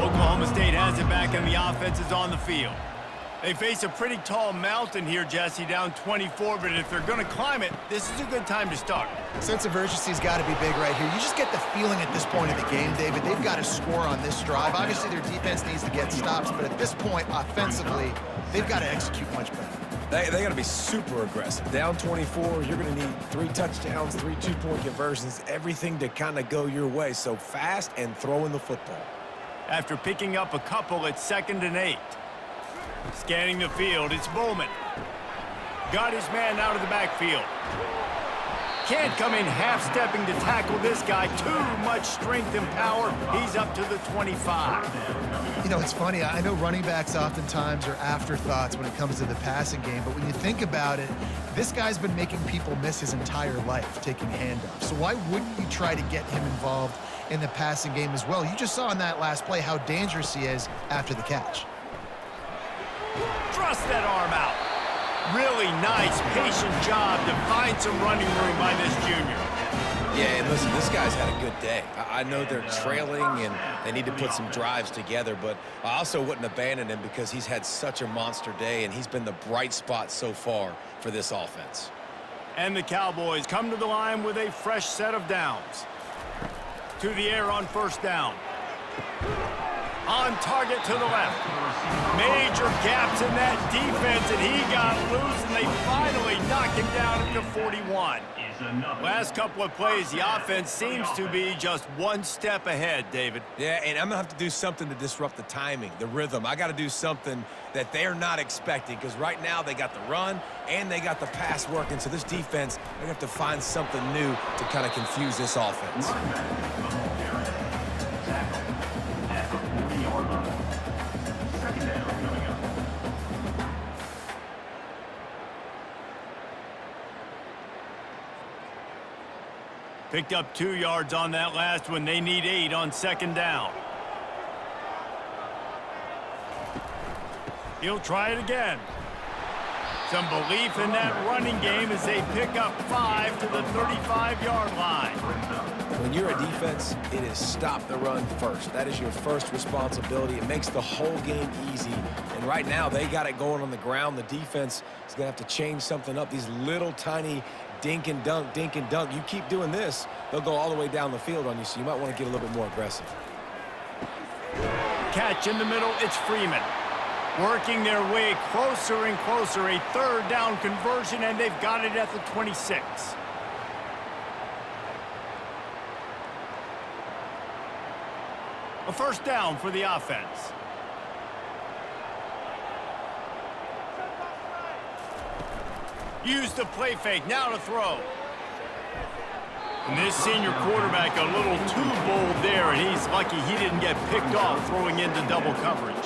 [SPEAKER 1] Oklahoma State has it back, and the offense is on the field. They face a pretty tall mountain here, Jesse, down 24, but if they're going to climb it, this is a good time to start.
[SPEAKER 2] Sense of urgency's got to be big right here. You just get the feeling at this point of the game, David, they've got to score on this drive. Obviously, their defense needs to get stops, but at this point, offensively, they've got to execute much better.
[SPEAKER 3] They got to be super aggressive. Down 24, you're going to need 3 touchdowns, 3 two-point conversions, everything to kind of go your way. So fast and throwing the football.
[SPEAKER 1] After picking up a couple, it's 2nd and 8. Scanning the field, it's Bowman. Got his man out of the backfield. Can't come in half-stepping to tackle this guy. Too much strength and power. He's up to the 25.
[SPEAKER 2] You know, it's funny. I know running backs oftentimes are afterthoughts when it comes to the passing game, but when you think about it, this guy's been making people miss his entire life taking handoffs. So why wouldn't you try to get him involved in the passing game as well? You just saw in that last play how dangerous he is after the catch.
[SPEAKER 1] Thrust that arm out. Really nice, patient job to find some running room by this junior.
[SPEAKER 3] Yeah, and listen, this guy's had a good day. I know they're trailing and they need to put some drives together, but I also wouldn't abandon him because he's had such a monster day and he's been the bright spot so far for this offense.
[SPEAKER 1] And the Cowboys come to the line with a fresh set of downs. To the air on 1st down. On target to the left. Major gaps in that defense, and he got loose, and they finally knock him down at the 41. Last couple of plays, the offense seems to be just one step ahead, David.
[SPEAKER 3] Yeah, and I'm going to have to do something to disrupt the timing, the rhythm. I got to do something that they're not expecting, because right now they got the run and they got the pass working. So this defense, they're going to have to find something new to kind of confuse this offense.
[SPEAKER 1] Picked up 2 yards on that last one. They need 8 on 2nd down. He'll try it again. Some belief in that running game as they pick up 5 to the 35-yard line.
[SPEAKER 3] When you're a defense, it is stop the run first. That is your first responsibility. It makes the whole game easy. And right now, they got it going on the ground. The defense is going to have to change something up. These little tiny dink and dunk, dink and dunk. You keep doing this, they'll go all the way down the field on you, so you might want to get a little bit more aggressive.
[SPEAKER 1] Catch in the middle, it's Freeman. Working their way closer and closer. A 3rd down conversion, and they've got it at the 26. A 1st down for the offense. Use the play fake, now to throw. And this senior quarterback a little too bold there, and he's lucky he didn't get picked off throwing into double coverage.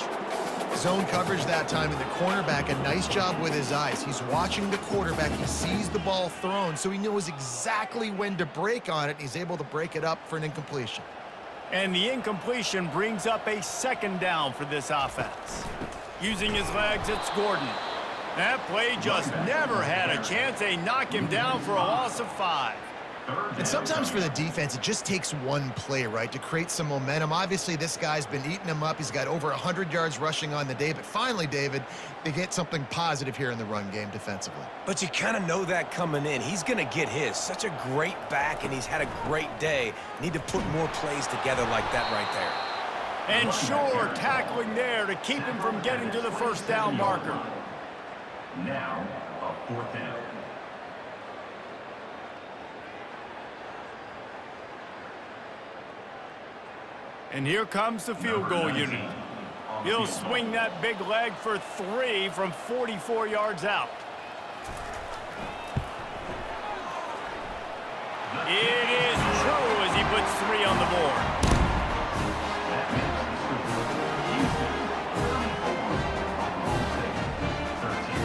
[SPEAKER 2] Zone coverage that time, and the cornerback, a nice job with his eyes. He's watching the quarterback. He sees the ball thrown, so he knows exactly when to break on it, and he's able to break it up for an incompletion.
[SPEAKER 1] And the incompletion brings up a second down for this offense. Using his legs, it's Gordon. That play just never had a chance. They knock him down for a loss of 5.
[SPEAKER 2] And sometimes for the defense, it just takes one play, right, to create some momentum. Obviously, this guy's been eating him up. He's got over 100 yards rushing on the day. But finally, David, they get something positive here in the run game defensively.
[SPEAKER 3] But you kind of know that coming in. He's going to get his. Such a great back, and he's had a great day. Need to put more plays together like that right there.
[SPEAKER 1] And sure, tackling there to keep him from getting to the first down marker.
[SPEAKER 4] Now, a 4th down.
[SPEAKER 1] And here comes the field goal unit. He'll swing that big leg for 3 from 44 yards out. It is true as he puts 3 on the board.
[SPEAKER 4] That makes the score Houston 34, Oklahoma State 13.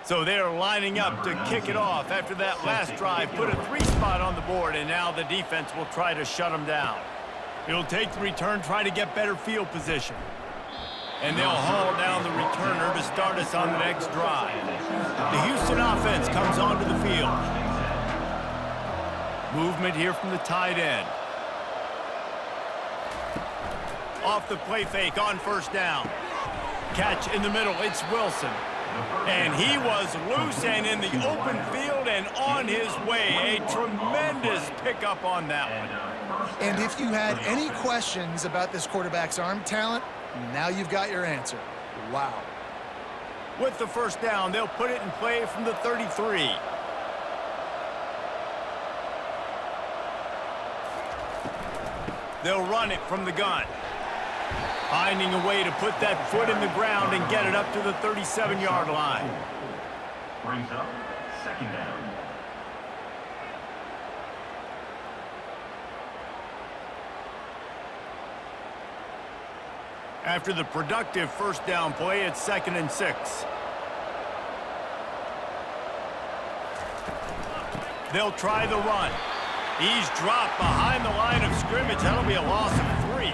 [SPEAKER 1] So they're lining up to kick it off after that last drive. Put a 3 spot on the board, and now the defense will try to shut them down. He'll take the return, try to get better field position. And they'll haul down the returner to start us on the next drive. The Houston offense comes onto the field. Movement here from the tight end. Off the play fake on first down. Catch in the middle, it's Wilson. And he was loose and in the open field and on his way. A tremendous pickup on that one.
[SPEAKER 2] And if you had any questions about this quarterback's arm talent, now you've got your answer. Wow.
[SPEAKER 1] With the first down, they'll put it in play from the 33. They'll run it from the gun. Finding a way to put that foot in the ground and get it up to the 37-yard line.
[SPEAKER 4] Brings up 2nd down.
[SPEAKER 1] After the productive first down play, it's 2nd and 6. They'll try the run. He's dropped behind the line of scrimmage. That'll be a loss of 3.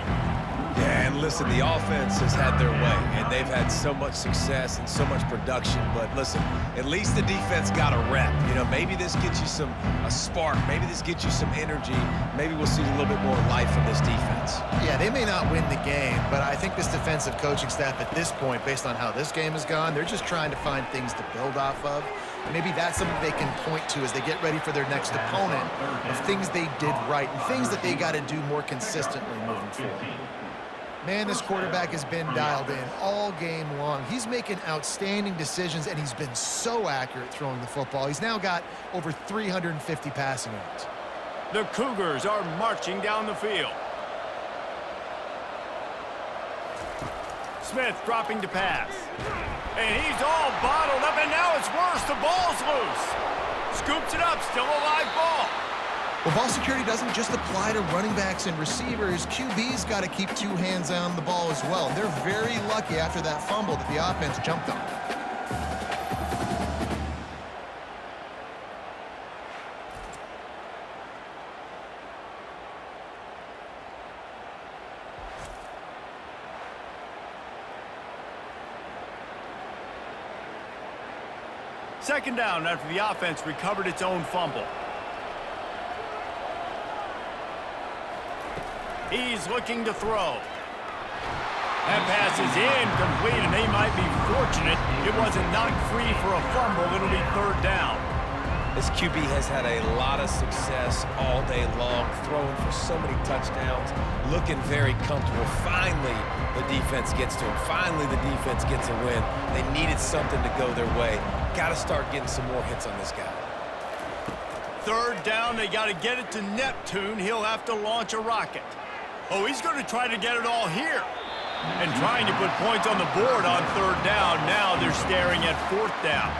[SPEAKER 3] Yeah, and listen, the offense has had their way, and they've had so much success and so much production. But listen, at least the defense got a rep. You know, maybe this gets you a spark. Maybe this gets you some energy. Maybe we'll see a little bit more life in this defense.
[SPEAKER 2] Yeah, they may not win the game, but I think this defensive coaching staff at this point, based on how this game has gone, they're just trying to find things to build off of. Maybe that's something they can point to as they get ready for their next opponent of things they did right and things that they got to do more consistently moving forward. Man, this quarterback has been dialed in all game long. He's making outstanding decisions, and he's been so accurate throwing the football. He's now got over 350 passing yards.
[SPEAKER 1] The Cougars are marching down the field. Smith dropping to pass. And he's all bottled up, and now it's worse. The ball's loose. Scoops it up, still a live ball.
[SPEAKER 2] Well, ball security doesn't just apply to running backs and receivers. QB's got to keep 2 hands on the ball as well. And they're very lucky after that fumble that the offense jumped on.
[SPEAKER 1] Second down after the offense recovered its own fumble. He's looking to throw. That pass is incomplete, and they might be fortunate it wasn't knocked free for a fumble. It'll be 3rd down.
[SPEAKER 3] This QB has had a lot of success all day long, throwing for so many touchdowns, looking very comfortable. Finally, the defense gets to him. Finally, the defense gets a win. They needed something to go their way. Got to start getting some more hits on this guy.
[SPEAKER 1] Third down, they got to get it to Neptune. He'll have to launch a rocket. Oh, he's going to try to get it all here. And trying to put points on the board on third down. Now they're staring at fourth down.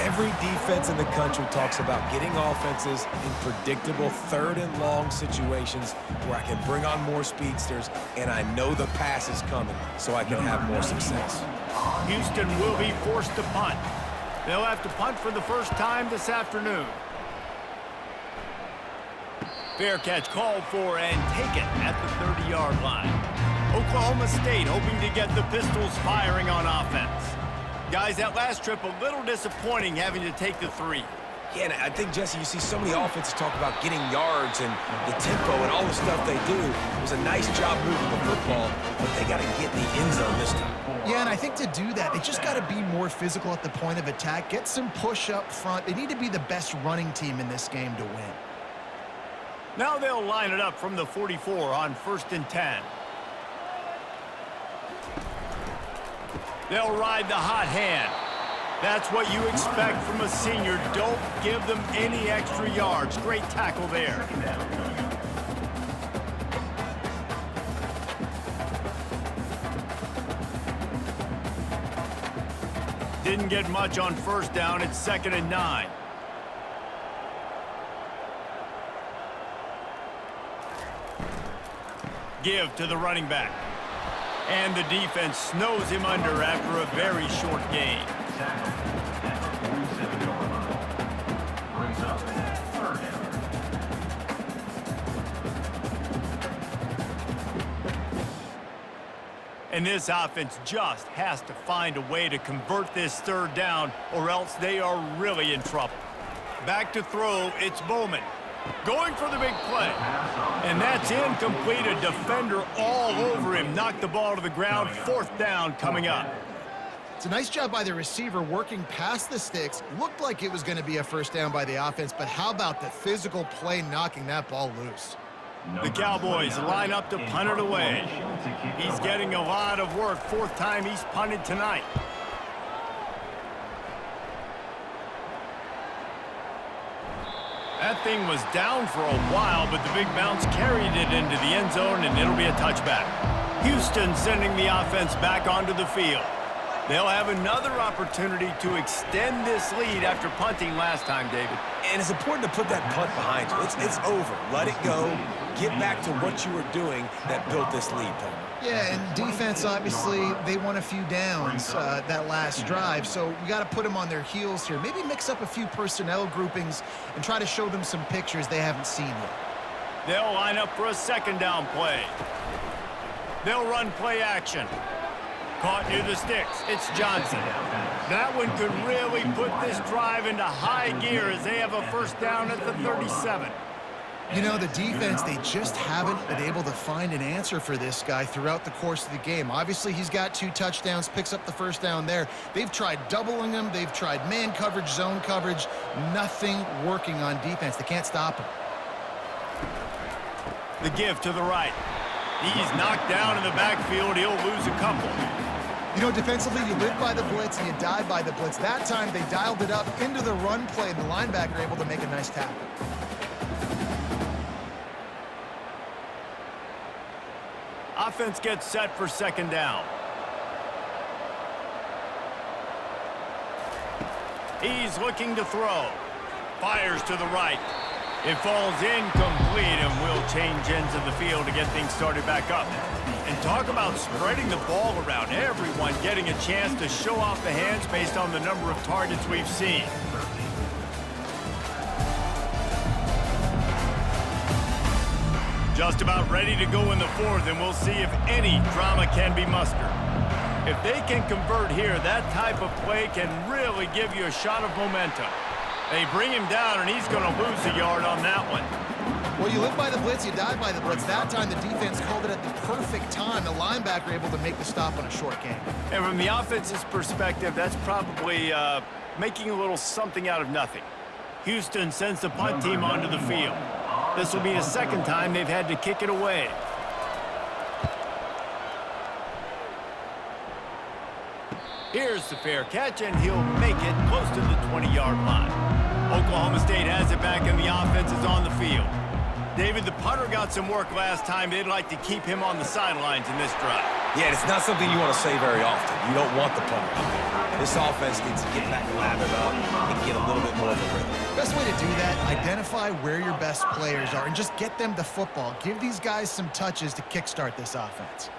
[SPEAKER 3] Every defense in the country talks about getting offenses in predictable third and long situations where I can bring on more speedsters and I know the pass is coming so I can have more success.
[SPEAKER 1] Houston will be forced to punt. They'll have to punt for the first time this afternoon. Fair catch called for and taken at the 30-yard line. Oklahoma State hoping to get the Pistols firing on offense. Guys, that last trip a little disappointing having to take the 3.
[SPEAKER 3] Yeah, and I think, Jesse, you see so many offenses talk about getting yards and the tempo and all the stuff they do. It was a nice job moving the football, but they got to get the end zone this time.
[SPEAKER 2] Yeah, and I think to do that, they just got to be more physical at the point of attack, get some push up front. They need to be the best running team in this game to win.
[SPEAKER 1] Now they'll line it up from the 44 on 1st and 10. They'll ride the hot hand. That's what you expect from a senior. Don't give them any extra yards. Great tackle there. Didn't get much on first down. It's 2nd and 9. Give to the running back. And the defense snows him under after a very short gain. And this offense just has to find a way to convert this third down, or else they are really in trouble. Back to throw, it's Bowman. Going for the big play. And that's incomplete. A defender all over him. Knocked the ball to the ground. 4th down coming up.
[SPEAKER 2] It's a nice job by the receiver working past the sticks. Looked like it was going to be a first down by the offense, but how about the physical play knocking that ball loose?
[SPEAKER 1] The Cowboys line up to punt it away. He's getting a lot of work. 4th time he's punted tonight. That thing was down for a while, but the big bounce carried it into the end zone, and it'll be a touchback. Houston sending the offense back onto the field. They'll have another opportunity to extend this lead after punting last time, David.
[SPEAKER 3] And it's important to put that punt behind you. It's over. Let it go. Get back to what you were doing that built this lead, Paul.
[SPEAKER 2] Yeah, and defense, obviously, they won a few downs that last drive, so we got to put them on their heels here. Maybe mix up a few personnel groupings and try to show them some pictures they haven't seen yet.
[SPEAKER 1] They'll line up for a 2nd down play. They'll run play action. Caught near the sticks. It's Johnson. That one could really put this drive into high gear as they have a first down at the 37.
[SPEAKER 2] You know, the defense, they just haven't been able to find an answer for this guy throughout the course of the game. Obviously, he's got 2 touchdowns, picks up the first down there. They've tried doubling him. They've tried man coverage, zone coverage. Nothing working on defense. They can't stop him.
[SPEAKER 1] The give to the right. He's knocked down in the backfield. He'll lose a couple.
[SPEAKER 2] You know, defensively, you live by the blitz and you die by the blitz. That time, they dialed it up into the run play, and the linebacker able to make a nice tackle.
[SPEAKER 1] Offense gets set for 2nd down. He's looking to throw. Fires to the right. It falls incomplete, and will change ends of the field to get things started back up. And talk about spreading the ball around. Everyone getting a chance to show off the hands based on the number of targets we've seen. Just about ready to go in the 4th, and we'll see if any drama can be mustered. If they can convert here, that type of play can really give you a shot of momentum. They bring him down, and he's going to lose a yard on that one.
[SPEAKER 2] Well, you live by the blitz, you die by the blitz. That time, the defense called it at the perfect time. The linebacker able to make the stop on a short gain.
[SPEAKER 1] And from the offense's perspective, that's probably making a little something out of nothing. Houston sends the punt team onto the field. This will be the 2nd time they've had to kick it away. Here's the fair catch, and he'll make it close to the 20-yard line. Oklahoma State has it back, and the offense is on the field. David, the punter got some work last time. They'd like to keep him on the sidelines in this drive.
[SPEAKER 3] Yeah, it's not something you want to say very often. You don't want the punter out there. This offense needs to get back lathered up and get a little bit more of a rhythm.
[SPEAKER 2] Best way to do that, identify where your best players are and just get them the football. Give these guys some touches to kickstart this offense.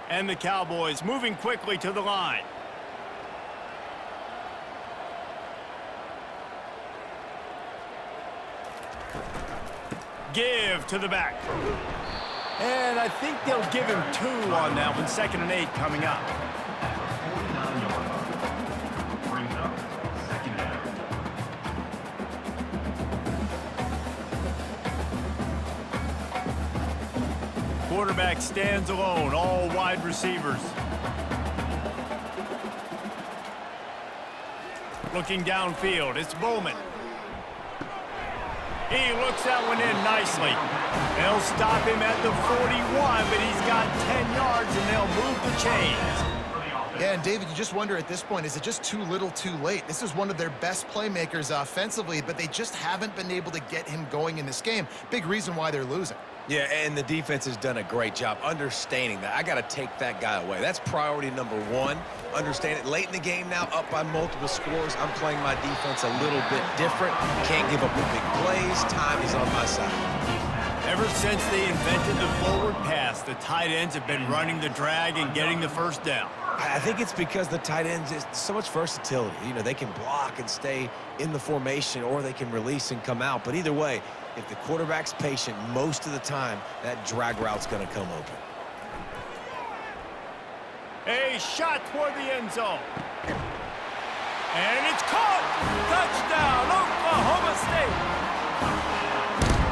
[SPEAKER 1] And the Cowboys moving quickly to the line. Give to the back. And I think they'll give him 2 on that one. 2nd and 8 coming up.
[SPEAKER 4] 49-yard line. Brings up 2nd down.
[SPEAKER 1] Quarterback stands alone, all wide receivers. Looking downfield, it's Bowman. He looks that one in nicely. They'll stop him at the 41, but he's got 10 yards, and they'll move the chains.
[SPEAKER 2] Yeah, and David, you just wonder at this point, is it just too little too late? This is one of their best playmakers offensively, but they just haven't been able to get him going in this game. Big reason why they're losing.
[SPEAKER 3] Yeah, and the defense has done a great job understanding that. I got to take that guy away. That's priority number 1. Understand it. Late in the game now, up by multiple scores. I'm playing my defense a little bit different. Can't give up the big plays. Time is on my side.
[SPEAKER 1] Ever since they invented the forward pass, the tight ends have been running the drag and getting the first down.
[SPEAKER 3] I think it's because the tight ends is so much versatility. You know, they can block and stay in the formation, or they can release and come out. But either way, if the quarterback's patient most of the time, that drag route's going to come open.
[SPEAKER 1] A shot toward the end zone. And it's caught! Touchdown, Oklahoma State!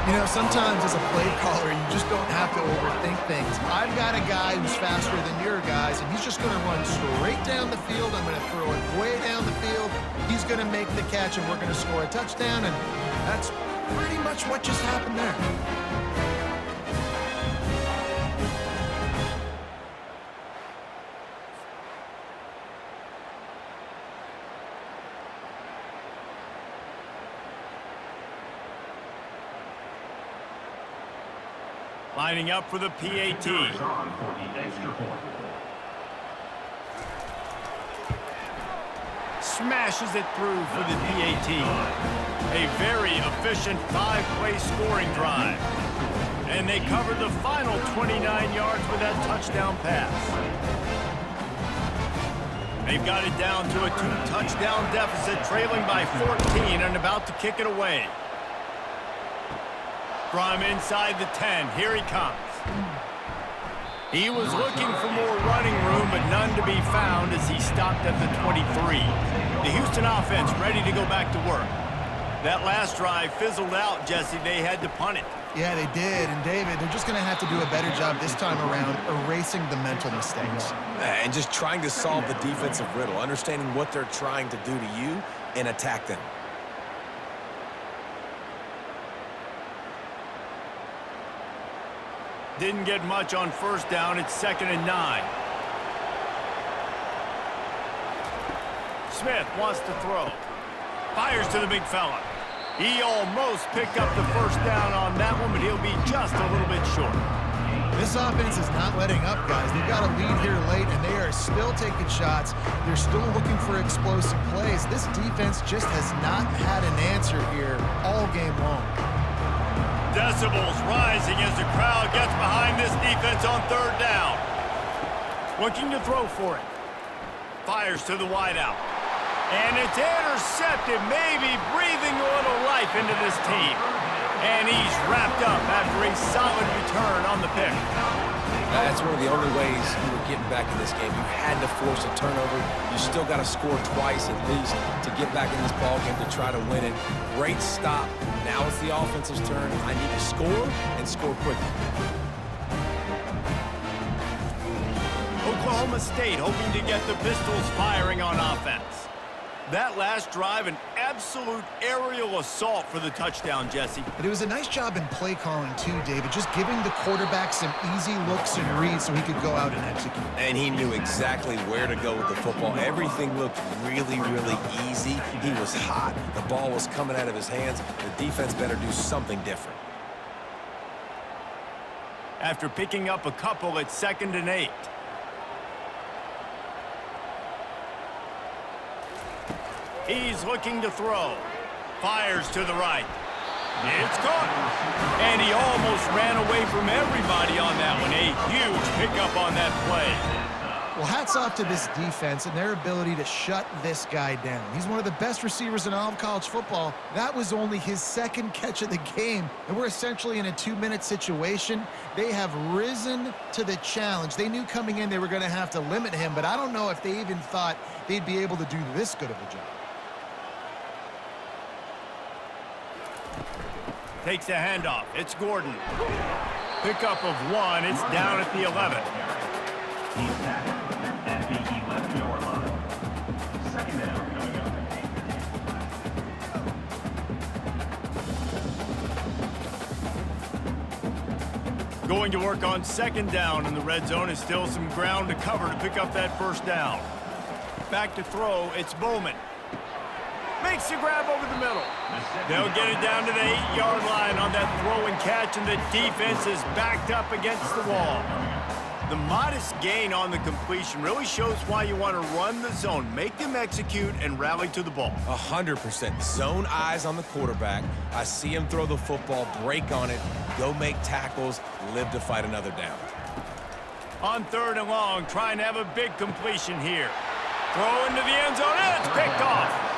[SPEAKER 2] You know, sometimes as a play caller, you just don't have to overthink things. I've got a guy who's faster than your guys, and he's just going to run straight down the field. I'm going to throw it way down the field. He's going to make the catch, and we're going to score a touchdown, and that's pretty much what just happened there.
[SPEAKER 1] Lining up for the PAT.
[SPEAKER 4] On for the extra point.
[SPEAKER 1] Smashes it through for the PAT. A very efficient 5-play scoring drive. And they covered the final 29 yards with that touchdown pass. They've got it down to a 2-touchdown deficit, trailing by 14 and about to kick it away. From inside the 10, here he comes. He was looking for more running room, but none to be found as he stopped at the 23. The Houston offense ready to go back to work. That last drive fizzled out, Jesse. They had to punt it.
[SPEAKER 2] Yeah, they did. And, David, they're just going to have to do a better job this time around erasing the mental mistakes.
[SPEAKER 3] And just trying to solve the defensive riddle, understanding what they're trying to do to you and attack them.
[SPEAKER 1] Didn't get much on first down. It's 2nd and 9. Smith wants to throw. Fires to the big fella. He almost picked up the first down on that one, but he'll be just a little bit short.
[SPEAKER 2] This offense is not letting up, guys. They've got a lead here late, and they are still taking shots. They're still looking for explosive plays. This defense just has not had an answer here all game long.
[SPEAKER 1] Decibels rising as the crowd gets behind this defense on 3rd down. Looking to throw for it. Fires to the wideout. And it's intercepted, maybe breathing a little life into this team. And he's wrapped up after a solid return on the pick.
[SPEAKER 3] That's one of the only ways you were getting back in this game. You had to force a turnover. You still got to score twice at least to get back in this ballgame to try to win it. Great stop. Now it's the offense's turn. I need to score and score quickly.
[SPEAKER 1] Oklahoma State hoping to get the pistols firing on offense. That last drive, an absolute aerial assault for the touchdown, Jesse.
[SPEAKER 2] But it was a nice job in play calling too, David, just giving the quarterback some easy looks and reads so he could go out and execute.
[SPEAKER 3] And he knew exactly where to go with the football. Everything looked really, really easy. He was hot. The ball was coming out of his hands. The defense better do something different.
[SPEAKER 1] After picking up a couple, it's 2nd and 8. He's looking to throw. Fires to the right. It's caught. And he almost ran away from everybody on that one. A huge pickup on that play.
[SPEAKER 2] Well, hats off to this defense and their ability to shut this guy down. He's one of the best receivers in all of college football. That was only his 2nd catch of the game, and we're essentially in a 2-minute situation. They have risen to the challenge. They knew coming in they were going to have to limit him, but I don't know if they even thought they'd be able to do this good of a job.
[SPEAKER 1] Takes a handoff. It's Gordon. Pickup of 1. It's down at the 11.
[SPEAKER 4] He's tackled at the 11-yard line. 2nd down coming up.
[SPEAKER 1] Going to work on 2nd down in the red zone. Is still some ground to cover to pick up that 1st down. Back to throw. It's Bowman. Makes the grab over the middle. They'll get it down to the 8-yard line on that throw and catch, and the defense is backed up against the wall. The modest gain on the completion really shows why you want to run the zone, make them execute, and rally to the ball.
[SPEAKER 3] 100%. Zone eyes on the quarterback. I see him throw the football, break on it, go make tackles, live to fight another down.
[SPEAKER 1] On 3rd and long, trying to have a big completion here. Throw into the end zone, and it's picked off.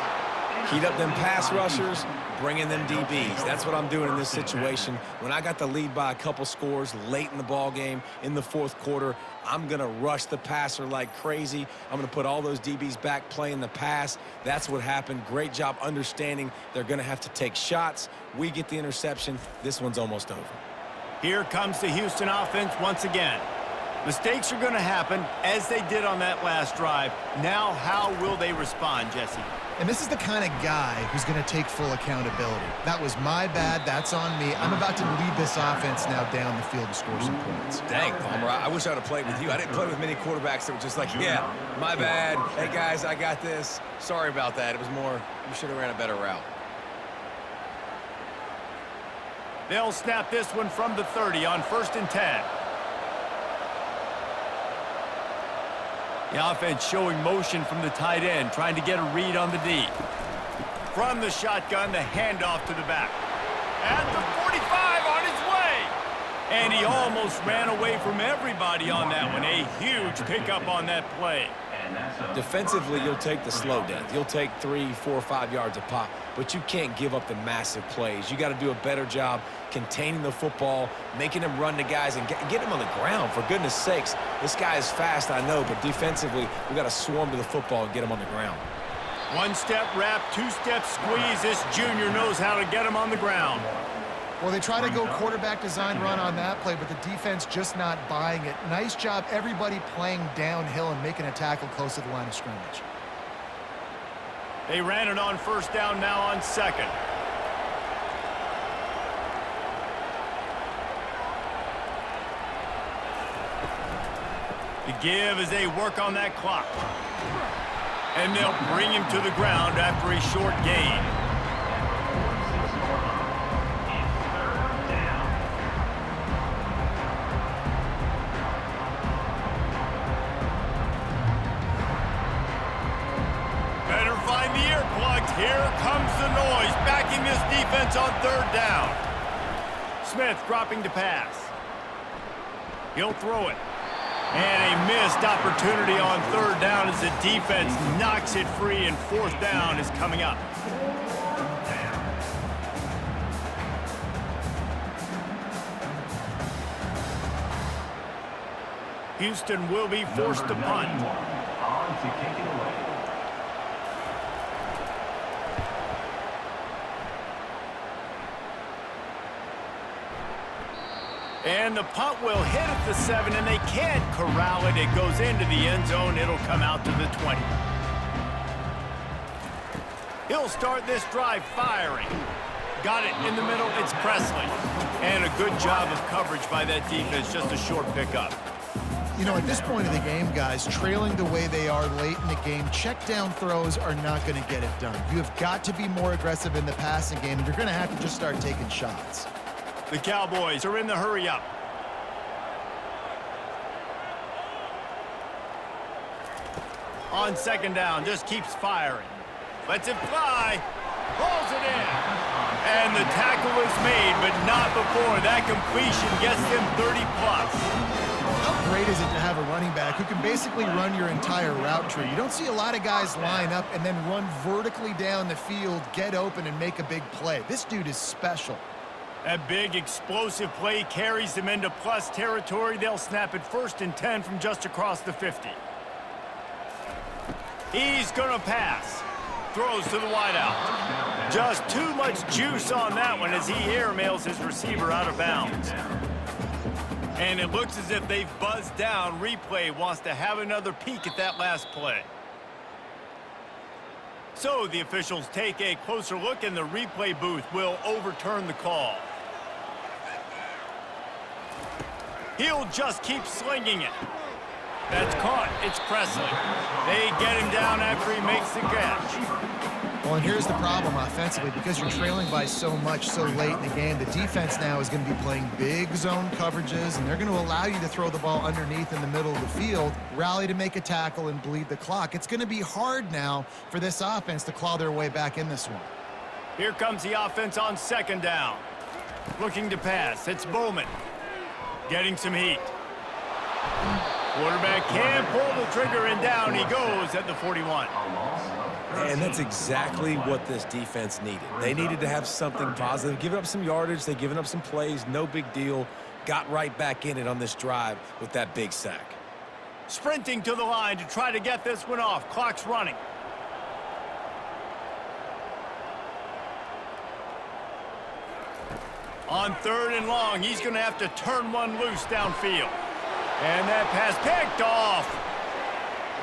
[SPEAKER 3] Heat up them pass rushers, bring in them DBs. That's what I'm doing in this situation. When I got the lead by a couple scores late in the ball game, in the 4th quarter, I'm going to rush the passer like crazy. I'm going to put all those DBs back playing the pass. That's what happened. Great job understanding they're going to have to take shots. We get the interception. This one's almost over.
[SPEAKER 1] Here comes the Houston offense once again. Mistakes are going to happen, as they did on that last drive. Now, how will they respond, Jesse?
[SPEAKER 2] And this is the kind of guy who's going to take full accountability. That was my bad. That's on me. I'm about to lead this offense now down the field to score some points.
[SPEAKER 3] Dang, Palmer, I wish I would have played with you. I didn't play with many quarterbacks that were just like, yeah, my bad. Hey, guys, I got this. Sorry about that. It was more, you should have ran a better route.
[SPEAKER 1] They'll snap this one from the 30 on 1st and 10. The offense showing motion from the tight end, trying to get a read on the D. From the shotgun, the handoff to the back. At the 45, on his way. And he almost ran away from everybody on that one. A huge pickup on that play.
[SPEAKER 3] Defensively, you'll take the slow death. You'll take 3, 4, 5 yards a pop, but you can't give up the massive plays. You got to do a better job containing the football, making them run to guys, and get them on the ground. For goodness sakes, this guy is fast, I know, but defensively, we got to swarm to the football and get him on the ground.
[SPEAKER 1] 1-step wrap, 2-step squeeze. This junior knows how to get him on the ground.
[SPEAKER 2] Well, they try to go quarterback design run on that play, but the defense just not buying it. Nice job, everybody playing downhill and making a tackle close to the line of scrimmage.
[SPEAKER 1] They ran it on 1st down, now on 2nd. The give as they work on that clock. And they'll bring him to the ground after a short gain. Here comes the noise, backing this defense on 3rd down. Smith dropping to pass. He'll throw it. And a missed opportunity on 3rd down as the defense knocks it free, and 4th down is coming up. Houston will be forced to punt.
[SPEAKER 4] On to kick it away.
[SPEAKER 1] And the punt will hit at the 7, and they can't corral it. It goes into the end zone. It'll come out to the 20. He'll start this drive firing. Got it in the middle, it's Presley. And a good job of coverage by that defense, just a short pickup.
[SPEAKER 2] You know, at this point of the game, guys, trailing the way they are late in the game, check down throws are not going to get it done. You have got to be more aggressive in the passing game, and you're going to have to just start taking shots.
[SPEAKER 1] The Cowboys are in the hurry-up. On second down, just keeps firing. Lets it fly. Pulls it in. And the tackle is made, but not before that completion gets them 30+.
[SPEAKER 2] How great is it to have a running back who can basically run your entire route tree? You don't see a lot of guys line up and then run vertically down the field, get open, and make a big play. This dude is special.
[SPEAKER 1] That big explosive play carries them into plus territory. They'll snap it 1st and 10 from just across the 50. He's gonna pass. Throws to the wideout. Just too much juice on that one as he airmails his receiver out of bounds. And it looks as if they've buzzed down. Replay wants to have another peek at that last play. So the officials take a closer look, and the replay booth will overturn the call. He'll just keep slinging it. That's caught. It's Presley. They get him down after he makes the catch.
[SPEAKER 2] Well, and here's the problem offensively. Because you're trailing by so much so late in the game, the defense now is going to be playing big zone coverages, and they're going to allow you to throw the ball underneath in the middle of the field, rally to make a tackle, and bleed the clock. It's going to be hard now for this offense to claw their way back in this one.
[SPEAKER 1] Here comes the offense on second down. Looking to pass. It's Bowman. Getting some heat. Quarterback can pull the trigger, and down he goes at the 41.
[SPEAKER 3] And that's exactly what this defense needed. They needed to have something positive. Giving up some yardage, they've given up some plays, no big deal. Got right back in it on this drive with that big sack.
[SPEAKER 1] Sprinting to the line to try to get this one off. Clock's running. On 3rd and long, he's going to have to turn one loose downfield. And that pass picked off.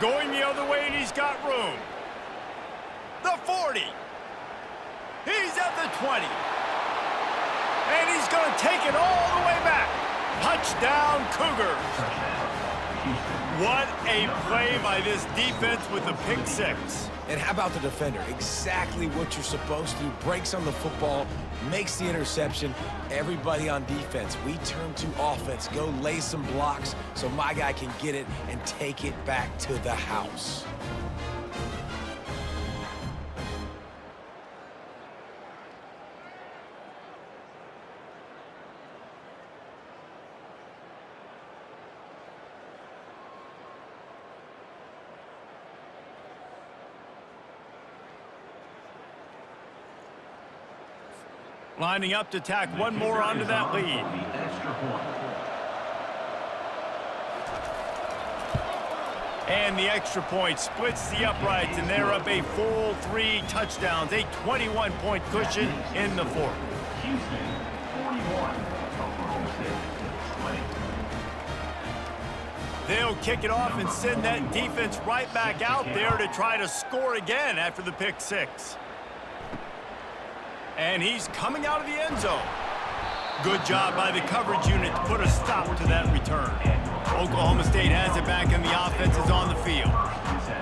[SPEAKER 1] Going the other way, and he's got room. The 40. He's at the 20. And he's going to take it all the way back. Touchdown, Cougars. What a play by this defense with the pick 6.
[SPEAKER 3] And how about the defender? Exactly what you're supposed to do. Breaks on the football, makes the interception. Everybody on defense, we turn to offense. Go lay some blocks so my guy can get it and take it back to the house.
[SPEAKER 1] Lining up to tack one more onto that lead. And the extra point splits the uprights, and they're up a full 3 touchdowns, a 21-point cushion in the 4th.
[SPEAKER 4] Houston, 41.
[SPEAKER 1] They'll kick it off and send that defense right back out there to try to score again after the pick 6. And he's coming out of the end zone. Good job by the coverage unit to put a stop to that return. Oklahoma State has it back, and the offense is on the field.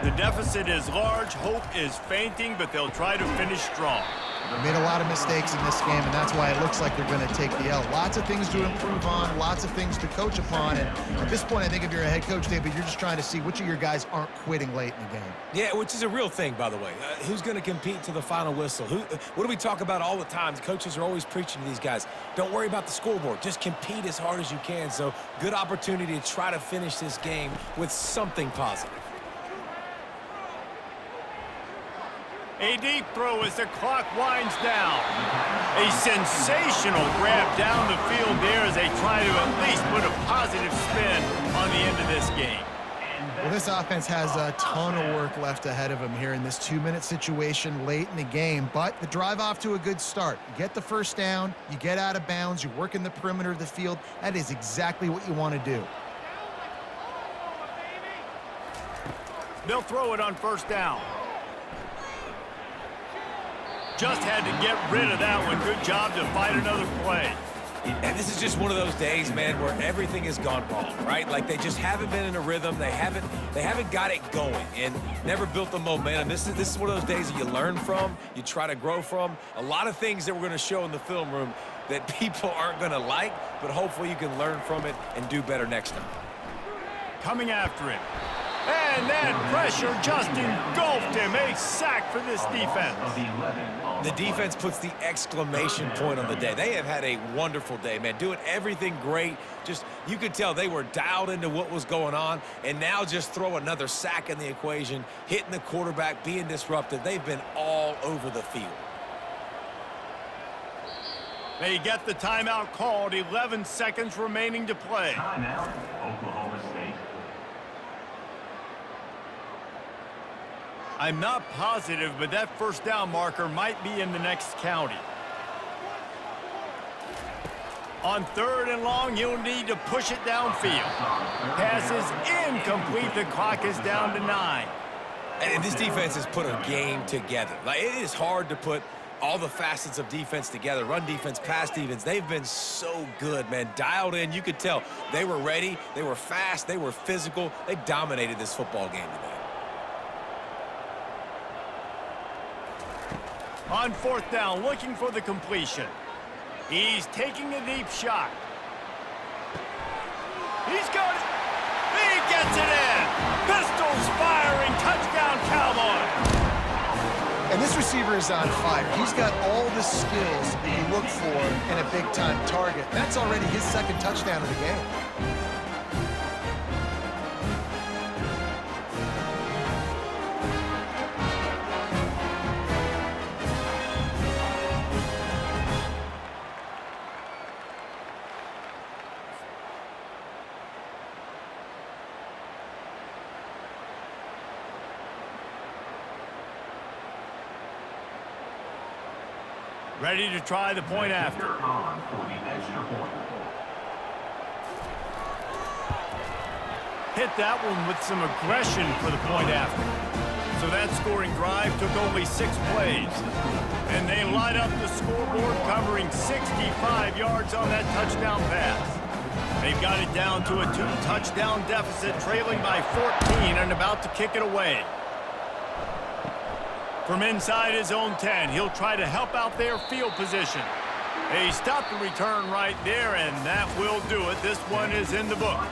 [SPEAKER 1] The deficit is large. Hope is fainting, but they'll try to finish strong.
[SPEAKER 2] They made a lot of mistakes in this game, and that's why it looks like they're going to take the L. Lots of things to improve on, lots of things to coach upon, and at this point, I think if you're a head coach, David, you're just trying to see which of your guys aren't quitting late in the game.
[SPEAKER 3] Yeah, which is a real thing, by the way. Who's going to compete to the final whistle? What do we talk about all the time? The coaches are always preaching to these guys. Don't worry about the scoreboard. Just compete as hard as you can. So, good opportunity to try to finish this game with something positive.
[SPEAKER 1] A deep throw as the clock winds down. A sensational grab down the field there as they try to at least put a positive spin on the end of this game.
[SPEAKER 2] Well, this offense has a ton of work left ahead of them here in this 2-minute situation late in the game, but the drive off to a good start. You get the first down, you get out of bounds, you work in the perimeter of the field. That is exactly what you want to do.
[SPEAKER 1] They'll throw it on first down. Just had to get rid of that one. Good job to fight another play.
[SPEAKER 3] And this is just one of those days, man, where everything has gone wrong, right? Like they just haven't been in a rhythm. They haven't got it going and never built the momentum. This is one of those days that you learn from, you try to grow from. A lot of things that we're going to show in the film room that people aren't going to like, but hopefully you can learn from it and do better next time.
[SPEAKER 1] Coming after him. And that pressure just engulfed him. A sack for this defense.
[SPEAKER 3] The defense puts the exclamation point on the day. They have had a wonderful day, man, doing everything great. Just, you could tell they were dialed into what was going on, and now just throw another sack in the equation, hitting the quarterback, being disruptive. They've been all over the field.
[SPEAKER 1] They get the timeout called. 11 seconds remaining to play.
[SPEAKER 4] Timeout, Oklahoma State.
[SPEAKER 1] I'm not positive, but that first down marker might be in the next county. On 3rd and long, you'll need to push it downfield. Pass is incomplete. The clock is down to 9.
[SPEAKER 3] And this defense has put a game together. Like, it is hard to put all the facets of defense together. Run defense, pass defense. They've been so good, man. Dialed in. You could tell they were ready. They were fast. They were physical. They dominated this football game today.
[SPEAKER 1] On 4th down, looking for the completion. He's taking a deep shot. He's got it. He gets it in. Pistols firing. Touchdown, Cowboys.
[SPEAKER 2] And this receiver is on fire. He's got all the skills that you look for in a big-time target. That's already his 2nd touchdown of the game.
[SPEAKER 1] Ready to try the point after.
[SPEAKER 4] On for the extra point.
[SPEAKER 1] Hit that one with some aggression for the point after. So that scoring drive took only 6 plays. And they light up the scoreboard, covering 65 yards on that touchdown pass. They've got it down to a 2-touchdown deficit, trailing by 14 and about to kick it away. From inside his own 10, he'll try to help out their field position. They stopped the return right there, and that will do it. This one is in the books.